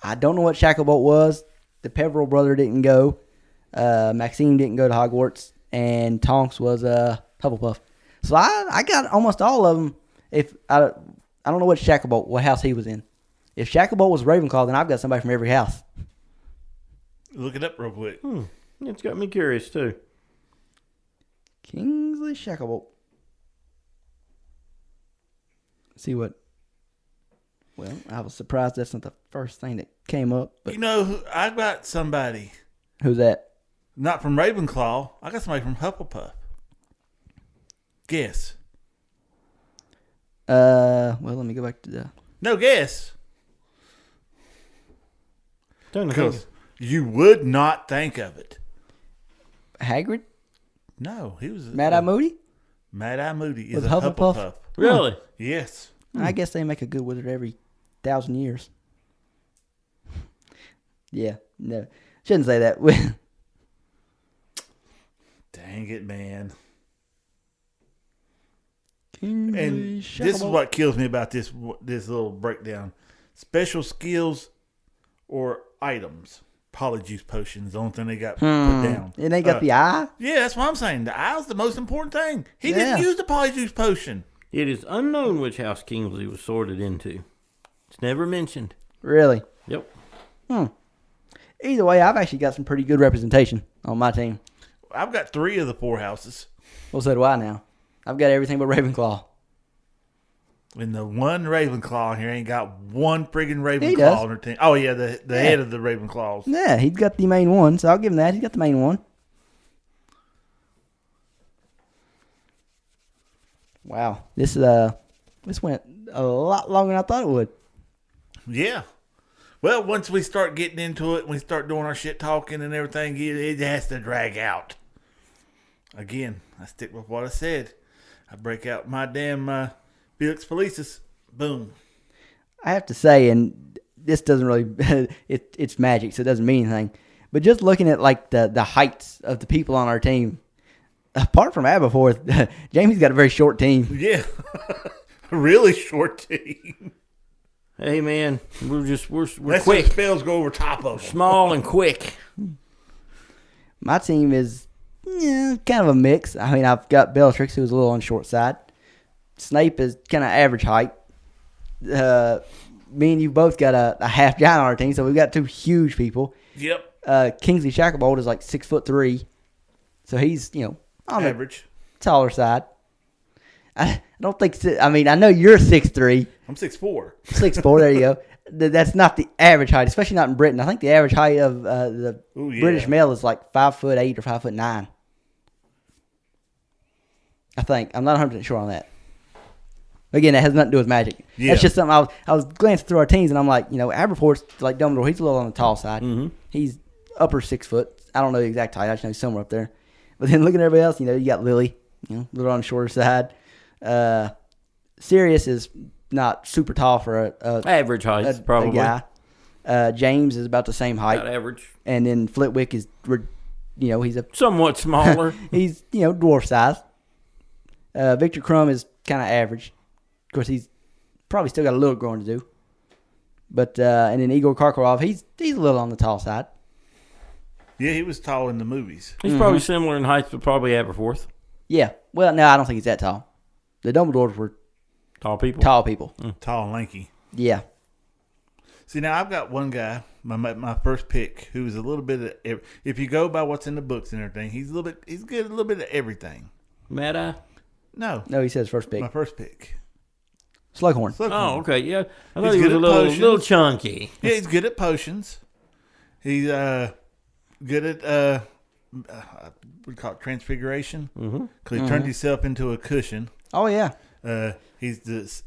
I don't know what Shacklebolt was. The Peveril brother didn't go. Maxime didn't go to Hogwarts, and Tonks was Hufflepuff. So I got almost all of them. If I don't know what house he was in. If Shacklebolt was Ravenclaw, then I've got somebody from every house. Look it up real quick. It's got me curious, too. Kingsley Shacklebolt. See what? Well, I was surprised that's not the first thing that came up. But You know, I got somebody, who's that? not from Ravenclaw. I got somebody from Hufflepuff. Guess. Well, let me go back to the. No, guess. Don't know. Because you would not think of it. Hagrid? No, he was Mad-Eye Moody? Mad-Eye Moody is Was a Hufflepuff? Hufflepuff. Really? Yes. I guess they make a good wizard every 1,000 years. Yeah, no. Shouldn't say that. Dang it, man. Kingsley And this is Shacklebolt. what kills me about this little breakdown. Special skills or items. Polyjuice potions, the only thing they got put down. And they got the eye? Yeah, that's what I'm saying. The eye's the most important thing. He Yeah. didn't use the polyjuice potion. It is unknown which house Kingsley was sorted into. It's never mentioned. Really? Yep. Either way, I've actually got some pretty good representation on my team. I've got 3 of the 4 houses. Well, so do I now. I've got everything but Ravenclaw. And the one Ravenclaw here ain't got one friggin' He does. Ravenclaw on her team. Oh, yeah, the head of the Ravenclaws. Yeah, he's got the main one, so I'll give him that. He's got the main one. Wow, this went a lot longer than I thought it would. Yeah. Well, once we start getting into it, we start doing our shit talking and everything, it has to drag out. Again, I stick with what I said. I break out my damn Felix Felicis. Boom. I have to say, and this doesn't really, it's magic, so it doesn't mean anything. But just looking at like the heights of the people on our team, apart from Aberforth, Jamie's got a very short team. Yeah. really short team. Hey, man, we're That's quick. when spells go over top of them. Small and quick. My team is kind of a mix. I mean, I've got Bellatrix, who's a little on the short side. Snape is kind of average height. Me and you both got a half giant on our team, so we've got 2 huge people. Yep. Kingsley Shacklebolt is like 6'3", so he's on Average. the taller side. I don't think. I mean, I know you're 6'3", I'm 6'4". 6'4". There you go. That's not the average height, especially not in Britain. I think the average height of the Ooh, yeah. British male is like 5'8" or 5'9". I think. I'm not 100% sure on that. Again, that has nothing to do with magic. Yeah. That's just something I was glancing through our teams, and I'm like, Aberforth's like Dumbledore. He's a little on the tall side. Mm-hmm. He's upper 6 foot. I don't know the exact height. I just know he's somewhere up there. But then looking at everybody else, you got Lily, a little on the shorter side. Sirius is not super tall for a Average height, probably. guy. James is about the same height, About average. and then Flitwick is, he's a Somewhat smaller. he's dwarf size. Victor Crumb is kind of average. Of course, he's probably still got a little growing to do. But and then Igor Karkaroff, he's a little on the tall side. Yeah, he was tall in the movies. He's probably similar in height, but probably Aberforth. Yeah. Well, no, I don't think he's that tall. The Dumbledores were Tall people. tall people. Tall and lanky. Yeah. See, now I've got one guy, my first pick, who's a little bit of, if you go by what's in the books and everything, he's good at a little bit of everything. Mad Eye? No, No, he says first pick. my first pick. Slughorn. Oh, okay. Yeah. I He's thought he was good a at little, potions. little chunky. Yeah, he's good at potions. He's good at we call it transfiguration, because he turned himself into a cushion. Oh, yeah. He's this.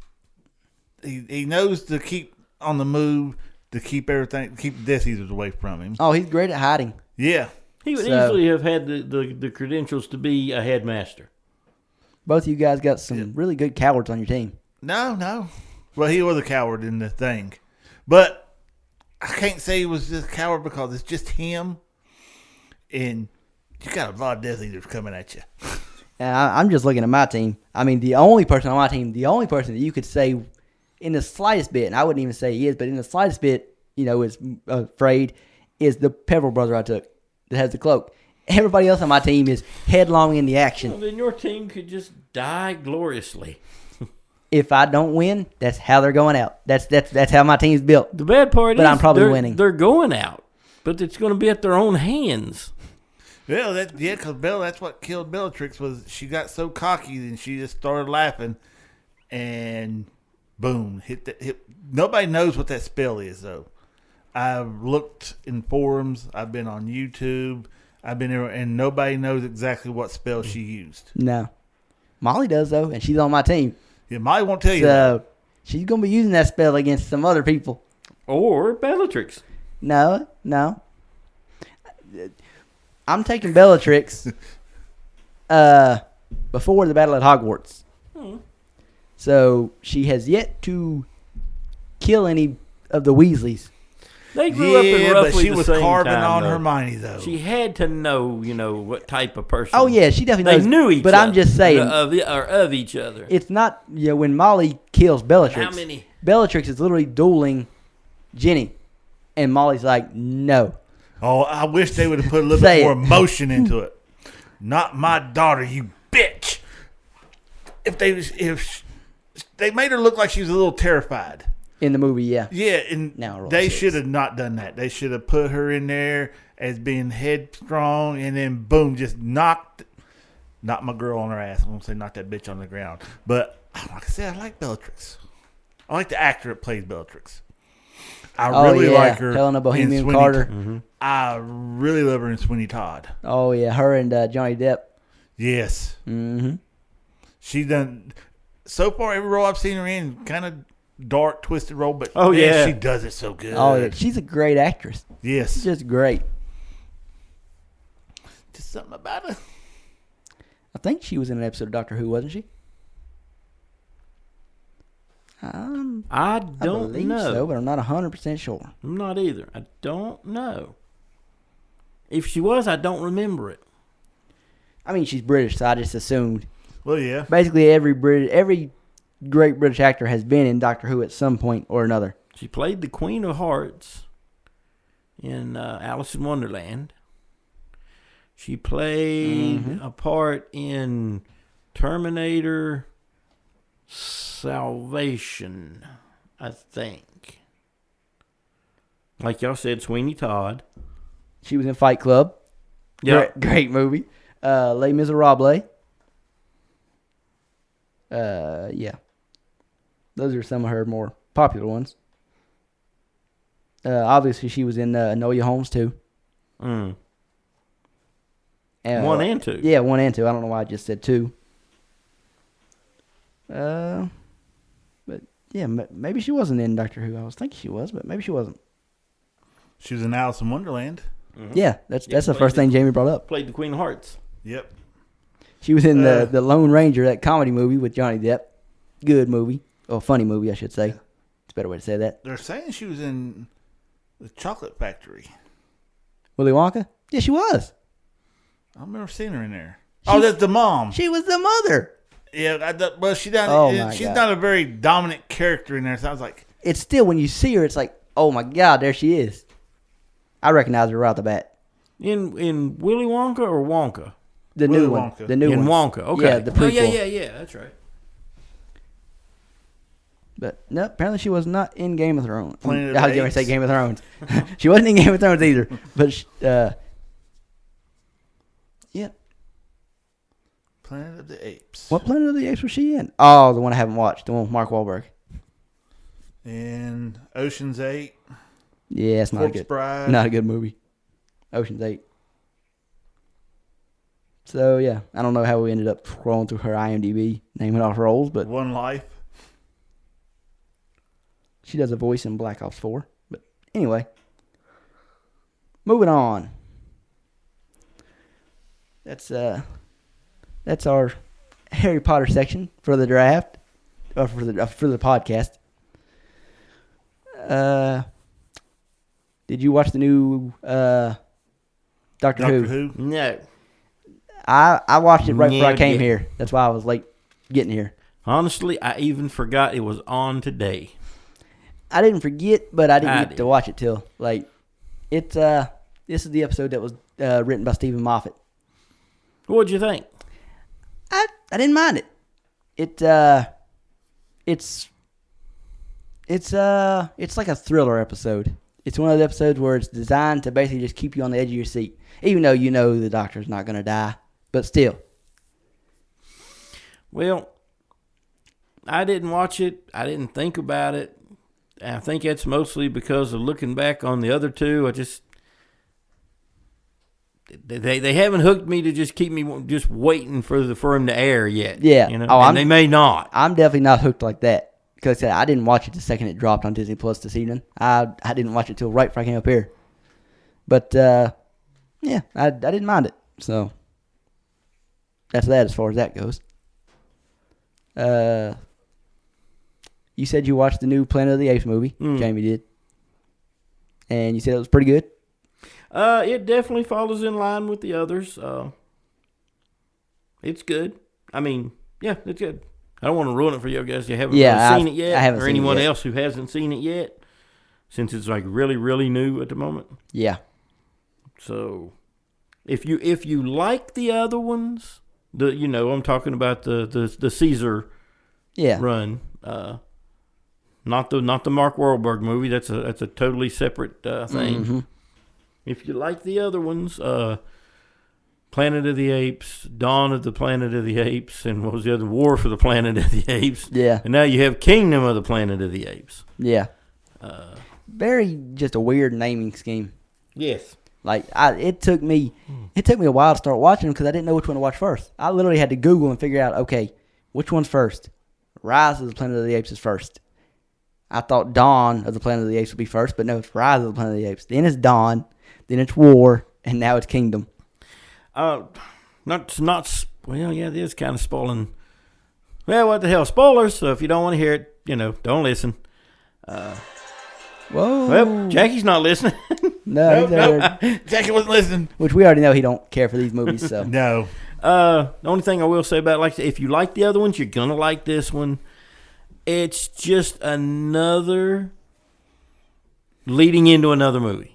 He knows to keep on the move, to keep everything, keep the Death Eaters away from him. Oh, he's great at hiding. Yeah, He would So- easily have had the credentials to be a headmaster. Both of you guys got some really good cowards on your team. no. Well, he was a coward in the thing, but I can't say he was just a coward because it's just him, and you got a lot of Death Eaters coming at you. And I'm just looking at my team. I mean, the only person on my team, the only person that you could say in the slightest bit, and I wouldn't even say he is, but in the slightest bit, is afraid, is the Pebble brother I took that has the cloak. Everybody else on my team is headlong in the Well, action. then your team could just die gloriously. If I don't win, that's how they're going out. That's how my team's built. The bad part But is I'm probably they're, winning. They're going out, but it's going to be at their own hands. Well, because that's what killed Bellatrix was she got so cocky and she just started laughing, and boom, hit. Nobody knows what that spell is though. I've looked in forums. I've been on YouTube. I've been there, and nobody knows exactly what spell she used. No. Molly does, though, and she's on my team. Yeah, Molly won't tell you that. So she's going to be using that spell against some other people. Or Bellatrix. No. I'm taking Bellatrix before the battle at Hogwarts. So she has yet to kill any of the Weasleys. They grew up in Yeah, roughly but she the was same carving time, on though. Hermione though. She had to know, what type of person. Oh, yeah, she definitely They knows. knew each but other. I'm just saying, Of each other. it's not, when Molly kills Bellatrix, How many? Bellatrix is literally dueling Ginny. And Molly's like, no. Oh, I wish they would have put a little Say bit more it. emotion into it. Not my daughter, you bitch. If they made her look like she was a little terrified. In the movie, yeah. Yeah, and Now roll they six. should have not done that. They should have put her in there as being headstrong, and then boom, just knocked my girl on her ass. I'm gonna say knock that bitch on the ground. But like I said, I like Bellatrix. I like the actor that plays Bellatrix. I really like her. Helena in Bohemian Sweeney- Carter. I really love her in Sweeney Todd. Oh, yeah. Her and Johnny Depp. Yes, Mm-hmm. she done so far every role I've seen her in, kind of dark, twisted role. But Oh, man, yeah. she does it so good. Oh, yeah. She's a great actress. Yes, Just great. just something about her. I think she was in an episode of Doctor Who, wasn't she? I I don't believe know. so, but I'm not 100% sure. I'm not either. I don't know. If she was, I don't remember it. I mean, she's British, so I just assumed. Well, yeah. Basically, every great British actor has been in Doctor Who at some point or another. She played the Queen of Hearts in Alice in Wonderland. She played a part in Terminator Salvation, I think. Like y'all said, Sweeney Todd. She was in Fight Club. Yeah. Great movie. Les Miserables. Yeah. Those are some of her more popular ones. Obviously, she was in Enola Holmes, too. Mm. 1 1 and 2. Yeah, 1 and 2. I don't know why I just said 2. But, yeah, maybe she wasn't in Doctor Who. I was thinking she was, but maybe she wasn't. She was in Alice in Wonderland. Yeah, that's the played first thing Jamie brought up. Played the Queen of Hearts. Yep. She was in the Lone Ranger, that comedy movie with Johnny Depp. Good movie. Oh, funny movie, I should say. It's a better way to say that. They're saying she was in the Chocolate Factory. Willy Wonka? Yeah, she was. I remember seeing her in there. That's the mom. She was the mother. Yeah, well, she's not a very dominant character in there. So I was like, it's still, when you see her, it's like, oh my God, there she is. I recognize her right off the bat. In Willy Wonka or Wonka? The Willy new one. Wonka. The new In one. Wonka, okay. Yeah, the prequel. Yeah, that's right. But no, apparently she was not in Game of Thrones. I Planet was of the going to say Apes. Game of Thrones. She wasn't in Game of Thrones either. But yeah. Planet of the Apes. What Planet of the Apes was she in? Oh, the one I haven't watched. The one with Mark Wahlberg. And Ocean's 8. Yeah, it's not Corpse good. Bride. Not a good movie. Ocean's 8. So yeah, I don't know how we ended up scrolling through her IMDb, naming off roles, but One Life. she does a voice in Black Ops 4. But anyway, moving on. That's our Harry Potter section for the draft, or for the podcast. Did you watch the new Doctor Who? No. I watched it right before I came Yeah. here. That's why I was late getting here. Honestly, I even forgot it was on today. I didn't forget, but I didn't I get did. to watch it till this is the episode that was written by Stephen Moffat. What'd you think? I didn't mind it. It's like a thriller episode. It's one of the episodes where it's designed to basically just keep you on the edge of your seat, even though you know the Doctor's not going to die, but still. Well, I didn't watch it. I didn't think about it. I think that's mostly because of looking back on the other two. They haven't hooked me to just keep me just waiting for him to air yet. Yeah. You know? Oh, and they may not. I'm definitely not hooked like that. Because like I said, I didn't watch it the second it dropped on Disney Plus this evening. I didn't watch it till right before I came up here. But, yeah, I didn't mind it. So, that's that as far as that goes. You said you watched the new Planet of the Apes movie. Jamie did. And you said it was pretty good. It definitely follows in line with the others. It's good. I mean, yeah, it's good. I don't want to ruin it for you guys. You haven't seen it yet, I haven't or seen it anyone yet. else who hasn't seen it yet, since it's like really, really new at the moment. Yeah. So, if you like the other ones, I'm talking about the Caesar Yeah. run, not the Mark Wahlberg movie. That's a totally separate thing. Mm-hmm. If you like the other ones, Planet of the Apes, Dawn of the Planet of the Apes, and what was the other? War for the Planet of the Apes. Yeah. And now you have Kingdom of the Planet of the Apes. Yeah. Very just a weird naming scheme. Yes. Like it took me a while to start watching them because I didn't know which one to watch first. I literally had to Google and figure out, okay, which one's first? Rise of the Planet of the Apes is first. I thought Dawn of the Planet of the Apes would be first, but no, it's Rise of the Planet of the Apes. Then it's Dawn, then it's War, and now it's Kingdom. Well, yeah, it is kind of spoiling. Well, what the hell, spoilers. So if you don't want to hear it, don't listen. Whoa. Well, Jackie's not listening. No, Jackie wasn't listening. which we already know he don't care for these movies, so. No. The only thing I will say about it, if you like the other ones, you're gonna like this one. It's just another leading into another movie.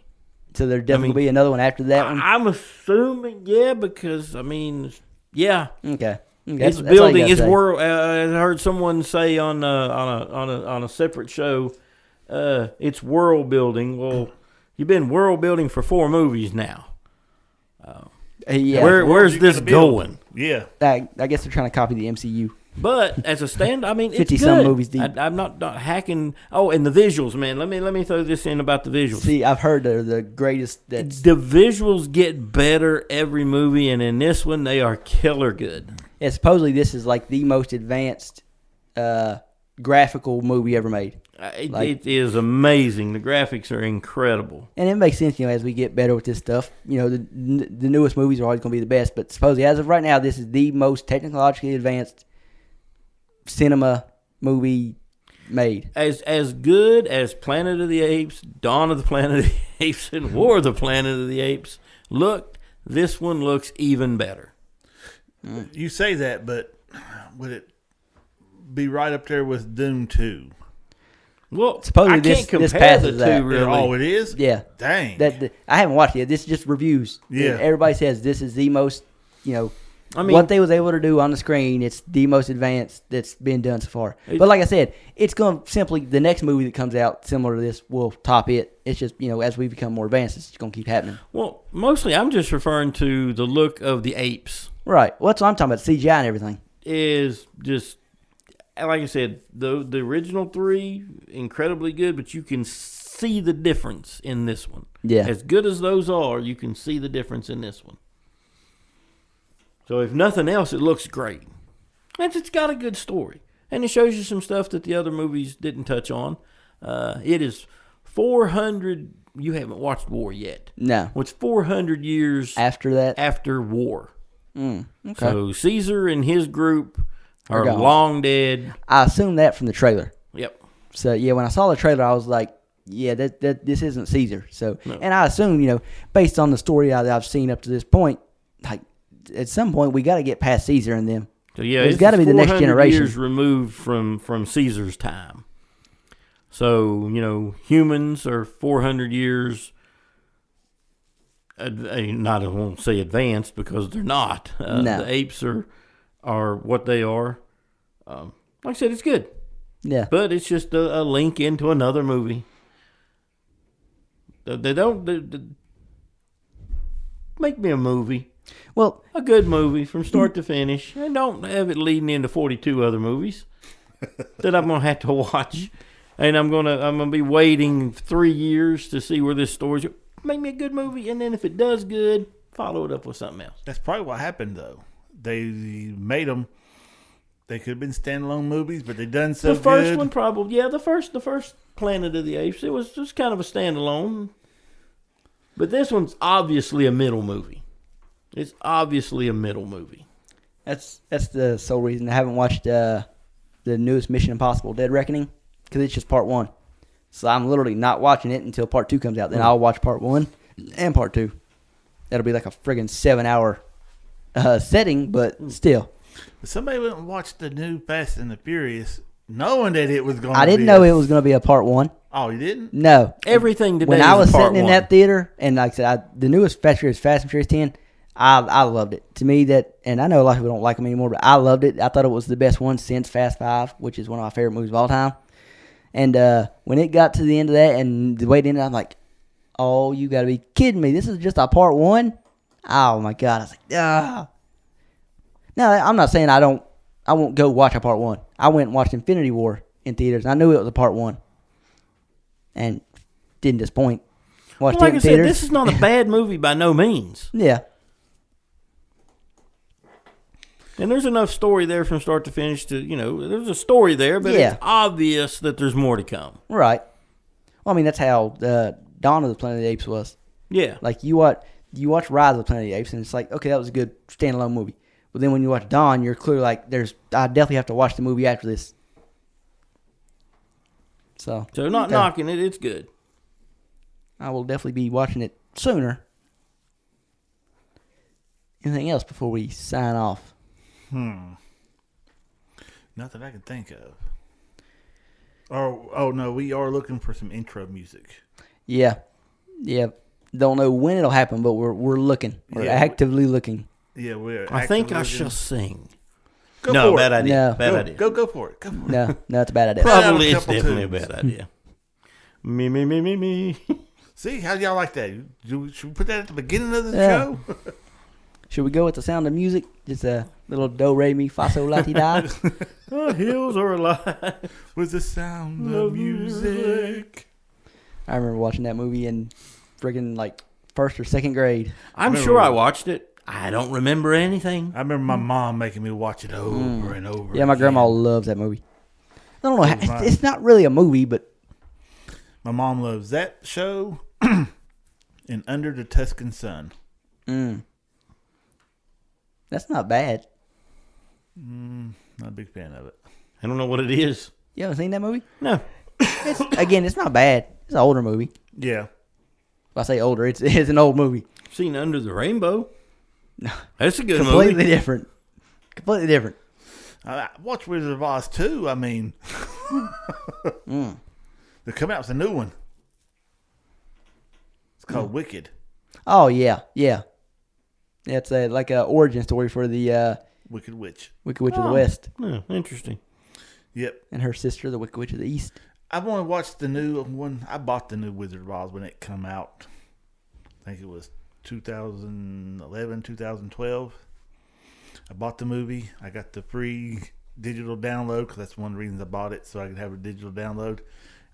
So there'll definitely be another one after that one? I'm assuming, yeah, because yeah, Okay. it's building its world. I heard someone say on a separate show, it's world building. Well, you've been world building for 4 movies now. Yeah. Where's you this gonna build? going? Yeah. I guess they're trying to copy the MCU. But as a stand, I mean, it's 50-some good. movies deep. I'm not hacking. Oh, and the visuals, man. Let me throw this in about the visuals. See, I've heard they're the greatest. The visuals get better every movie, and in this one, they are killer good. Yeah, supposedly this is like the most advanced graphical movie ever made. It is amazing. The graphics are incredible. And it makes sense, as we get better with this stuff. The newest movies are always going to be the best. But supposedly, as of right now, this is the most technologically advanced cinema movie made. As good as Planet of the Apes, Dawn of the Planet of the Apes, and War of the Planet of the Apes looked, this one looks even better. You say that, but would it be right up there with Doom 2? Well, supposedly I this can't compare passes the that. two really. Oh, it is? Yeah. Dang. I haven't watched it yet. This is just reviews. Yeah. Everybody says this is the most, I mean, what they was able to do on the screen, it's the most advanced that's been done so far. But like I said, it's going to simply, the next movie that comes out similar to this will top it. It's just, as we become more advanced, it's just going to keep happening. Well, mostly I'm just referring to the look of the apes. Right. Well, that's what I'm talking about, CGI and everything. Is just, like I said, the original three, incredibly good, but you can see the difference in this one. Yeah. As good as those are, you can see the difference in this one. So if nothing else, it looks great. And it's got a good story. And it shows you some stuff that the other movies didn't touch on. It is 400... You haven't watched War yet. No. Well, it's 400 years After that? after War. Okay. So Caesar and his group are gone. long dead. I assumed that from the trailer. Yep. So, yeah, when I saw the trailer, I was like, yeah, that this isn't Caesar. So, No. And I assume, based on the story that I've seen up to this point, like, at some point, we got to get past Caesar and them. So yeah, There's got to be the next 400 generation. years removed from Caesar's time. So humans are 400 years. I won't say advanced because they're not. No. The apes are what they are. Like I said, it's good, Yeah. but it's just a link into another movie. They make me a movie. Well, A good movie from start to finish. And don't have it leading into 42 other movies that I'm going to have to watch. And I'm gonna be waiting 3 years to see where this story's. Make me a good movie, and then if it does good, follow it up with something else. That's probably what happened, though. They made them. They could have been standalone movies, but they done so The first good. one probably, yeah, the first Planet of the Apes, it was just kind of a standalone. But this one's obviously a middle movie. It's obviously a middle movie. that's the sole reason I haven't watched the newest Mission Impossible: Dead Reckoning, because it's just part 1. So I'm literally not watching it until part 2 comes out. Then I'll watch part 1 and part 2. That'll be like a friggin' 7-hour setting, but still. Somebody went and watched the new Fast and the Furious, knowing that it was going to be. I didn't know it was going to be a part 1. Oh, you didn't? No. Everything today When I was is a part sitting in one. that theater, and like I said, the newest Fast and Furious 10, I loved it. To me, and I know a lot of people don't like them anymore, but I loved it. I thought it was the best one since Fast 5, which is one of my favorite movies of all time. And when it got to the end of that and the way it ended, I'm like, oh, you got to be kidding me. This is just a part 1? Oh, my God. I was like, ah. Now, I'm not saying I won't go watch a part 1. I went and watched Infinity War in theaters. And I knew it was a part 1. And didn't disappoint. Watched Well, it like in I said, theaters. this is not a bad movie by no means. Yeah. And there's enough story there from start to finish to, there's a story there, but Yeah. it's obvious that there's more to come. Right. Well, I mean, that's how Dawn of the Planet of the Apes was. Yeah. Like, you watch Rise of the Planet of the Apes, and it's like, okay, that was a good standalone movie. But then when you watch Dawn, you're clearly like, I definitely have to watch the movie after this. So So not okay. knocking it, it's good. I will definitely be watching it sooner. Anything else before we sign off? Not that I can think of. Oh no, we are looking for some intro music. Yeah. Don't know when it'll happen, but we're looking. We're Yeah. actively looking. Yeah, we're. I think I actively shall sing. Go No, for bad it. idea. No. Bad Go, idea. go for it. Go for it. No, it's a bad idea. Play out a Probably it's couple definitely a tunes. bad idea. Me. See, how y'all like that? Should we put that at the beginning of the Yeah. show? Should we go with the sound of music? Just a little do, re, mi, fa, sol, la, ti, da. The hills are alive. With the sound of music. I remember watching that movie in friggin' like 1st or 2nd grade. I'm Remember- sure I watched it. I don't remember anything. I remember my mom making me watch it over and over. Yeah, my again. grandma loves that movie. I don't know. So was mine. It's not really a movie, but My mom loves that show and Under the Tuscan Sun. that's not bad. Not a big fan of it. I don't know what it is. You haven't seen that movie? No. It's not bad. It's an older movie. Yeah. If I say older, it's an old movie. Seen Under the Rainbow. No, That's a good completely movie. different. Completely different. I watched Wizard of Oz too. I mean, they're coming out with a new one. It's called Wicked. Oh yeah. It's like a origin story for the Wicked Witch. Wicked Witch of the West Oh, interesting. Yep. and her sister, the Wicked Witch of the East. I've only watched the new one. I bought the new Wizard of Oz when it come out. I think it was 2011, 2012. I bought the movie. I got the free digital download because that's one of the reasons I bought it, so I could have a digital download.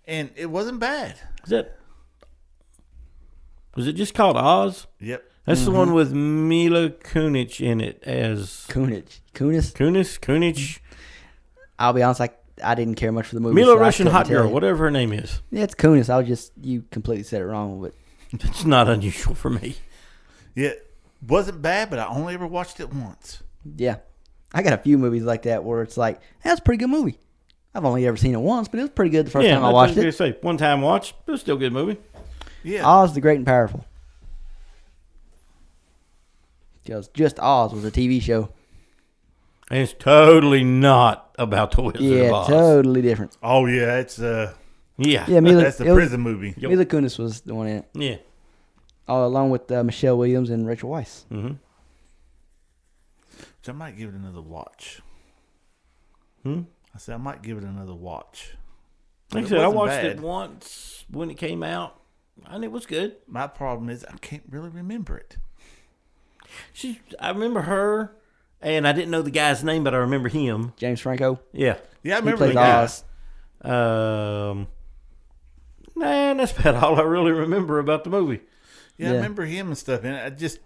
And it wasn't bad. Was it just called Oz? Yep. That's the one with Mila Kunis in it as Kunis. Kunis. I'll be honest, I didn't care much for the movie. Mila so I Russian couldn't hot tell girl, you. whatever her name is. Yeah, it's Kunis. You completely said it wrong, but It's not unusual for me. Yeah. Wasn't bad, but I only ever watched it once. yeah. I got a few movies like that where it's like, that's a pretty good movie. I've only ever seen it once, but it was pretty good the first time I that's watched what I it. was gonna say. One time watch, but it's still a good movie. Yeah. Oz the Great and Powerful. Because just Oz was a TV show. And it's totally not about the Wizard Yeah, of Oz. totally different. Oh, yeah. It's Yeah. Yeah, Mila, that's the it was- prison movie. Yep. Mila Kunis was the one in it, Yeah. along with Michelle Williams and Rachel Weisz. Mm-hmm. So I might give it another watch. Hmm? I said I might give it another watch. Like I It said, I wasn't watched bad. it once when it came out, and it was good. My problem is I can't really remember it. I remember her, and I didn't know the guy's name, but I remember him. James Franco. Yeah. Yeah, I He remember the plays guy. Oz. Nah, that's about all I really remember about the movie. Yeah, I Yeah. remember him and stuff. And I just,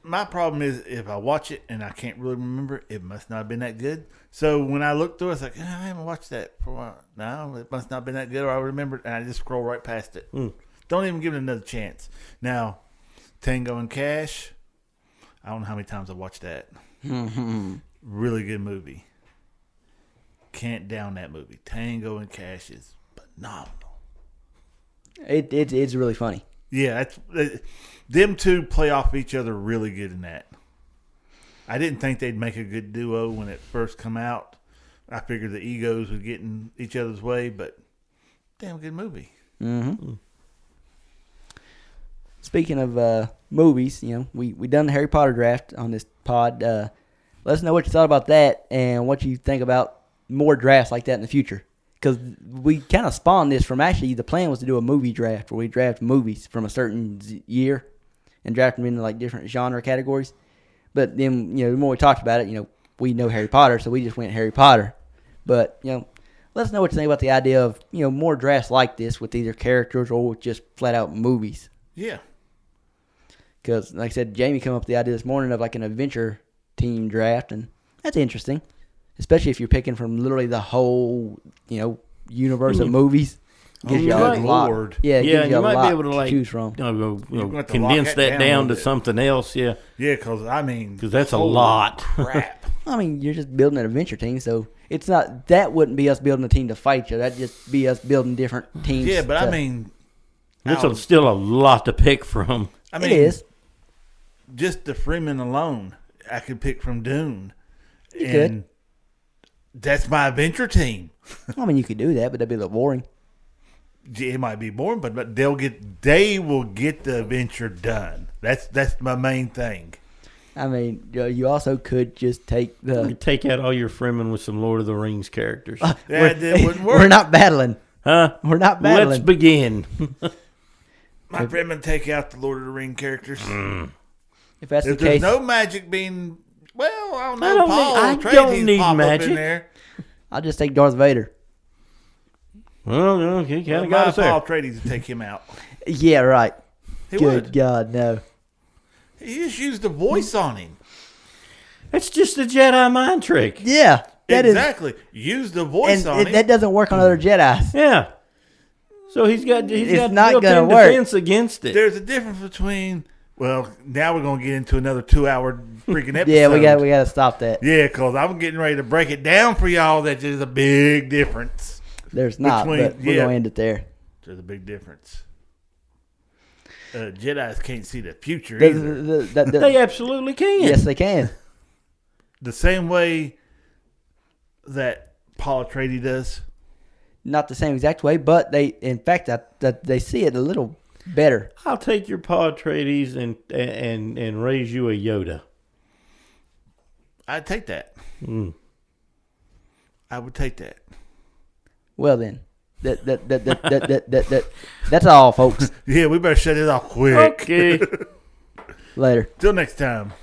my problem is if I watch it and I can't really remember, it must not have been that good. So when I look through it, it's like, I haven't watched that for a while. No, it must not have been that good, or I remember it, and I just scroll right past it. Don't even give it another chance. Now, Tango and Cash, I don't know how many times I've watched that. Really good movie. Can't down that movie. Tango and Cash is phenomenal. It's really funny. Yeah, them two play off each other really good in that. I didn't think they'd make a good duo when it first come out. I figured the egos would get in each other's way, but damn good movie. Speaking of movies, we done the Harry Potter draft on this pod. Let us know what you thought about that and what you think about more drafts like that in the future. Because we kind of spawned this from actually the plan was to do a movie draft where we draft movies from a certain year and draft them into like different genre categories. But then, the more we talked about it, we know Harry Potter, so we just went Harry Potter. But, let us know what you think about the idea of, more drafts like this with either characters or with just flat out movies. Yeah. Because, like I said, Jamie came up with the idea this morning of like an adventure team draft, and that's interesting. Especially if you're picking from literally the whole, universe of movies. Gives you a right. lot. Lord. Yeah, it Yeah, gives and you you a might be lot able to, like, choose from. You're gonna have to Condense lock that that down down a to bit. something else, yeah. Yeah, because, I mean. Because that's a holy lot. Crap. I mean, you're just building an adventure team, so it's not that wouldn't be us building a team to fight you. That'd just be us building different teams. Yeah, but to- I mean. That's still a lot to pick from. I mean, it is. Just the Freeman alone, I could pick from Dune. You and that's my adventure team. I mean, you could do that, but that'd be a little boring. It might be boring, but they will get the adventure done. That's my main thing. I mean, you also could just take You the. could take out all your Fremen with some Lord of the Rings characters. That wouldn't work. We're not battling. Huh? We're not Let's battling. begin. My friend would take out the Lord of the Ring characters. If that's If the there's case, no magic being, well, I don't know. I don't Paul need- I Atreides don't need pop up magic. in there. I'll just take Darth Vader. Well, no, you kind Well, of got us Paul there. Atreides to take him out. Yeah, right. He Good would. God, no. He just used the voice on him. It's just a Jedi mind trick. Yeah, That is- exactly. Use the voice on and him. that doesn't work on other Jedis. Yeah. So he's got It's not built-in gonna work. defense against it. There's a difference between. Well, now we're gonna get into another 2-hour freaking episode. Yeah, we got to stop that. Yeah, because I'm getting ready to break it down for y'all. That there's a big difference. There's not, Between- but we're yeah. gonna end it there. There's a big difference. Jedis can't see the future The- either. They absolutely can. yes, they can. The same way that Paul Atreides does. Not the same exact way, but in fact, that they see it a little better. I'll take your Paw Atreides and raise you a Yoda. I'd take that. I would take that. Well then, that's all, folks. Yeah, we better shut it off quick. Okay. Later. Till next time.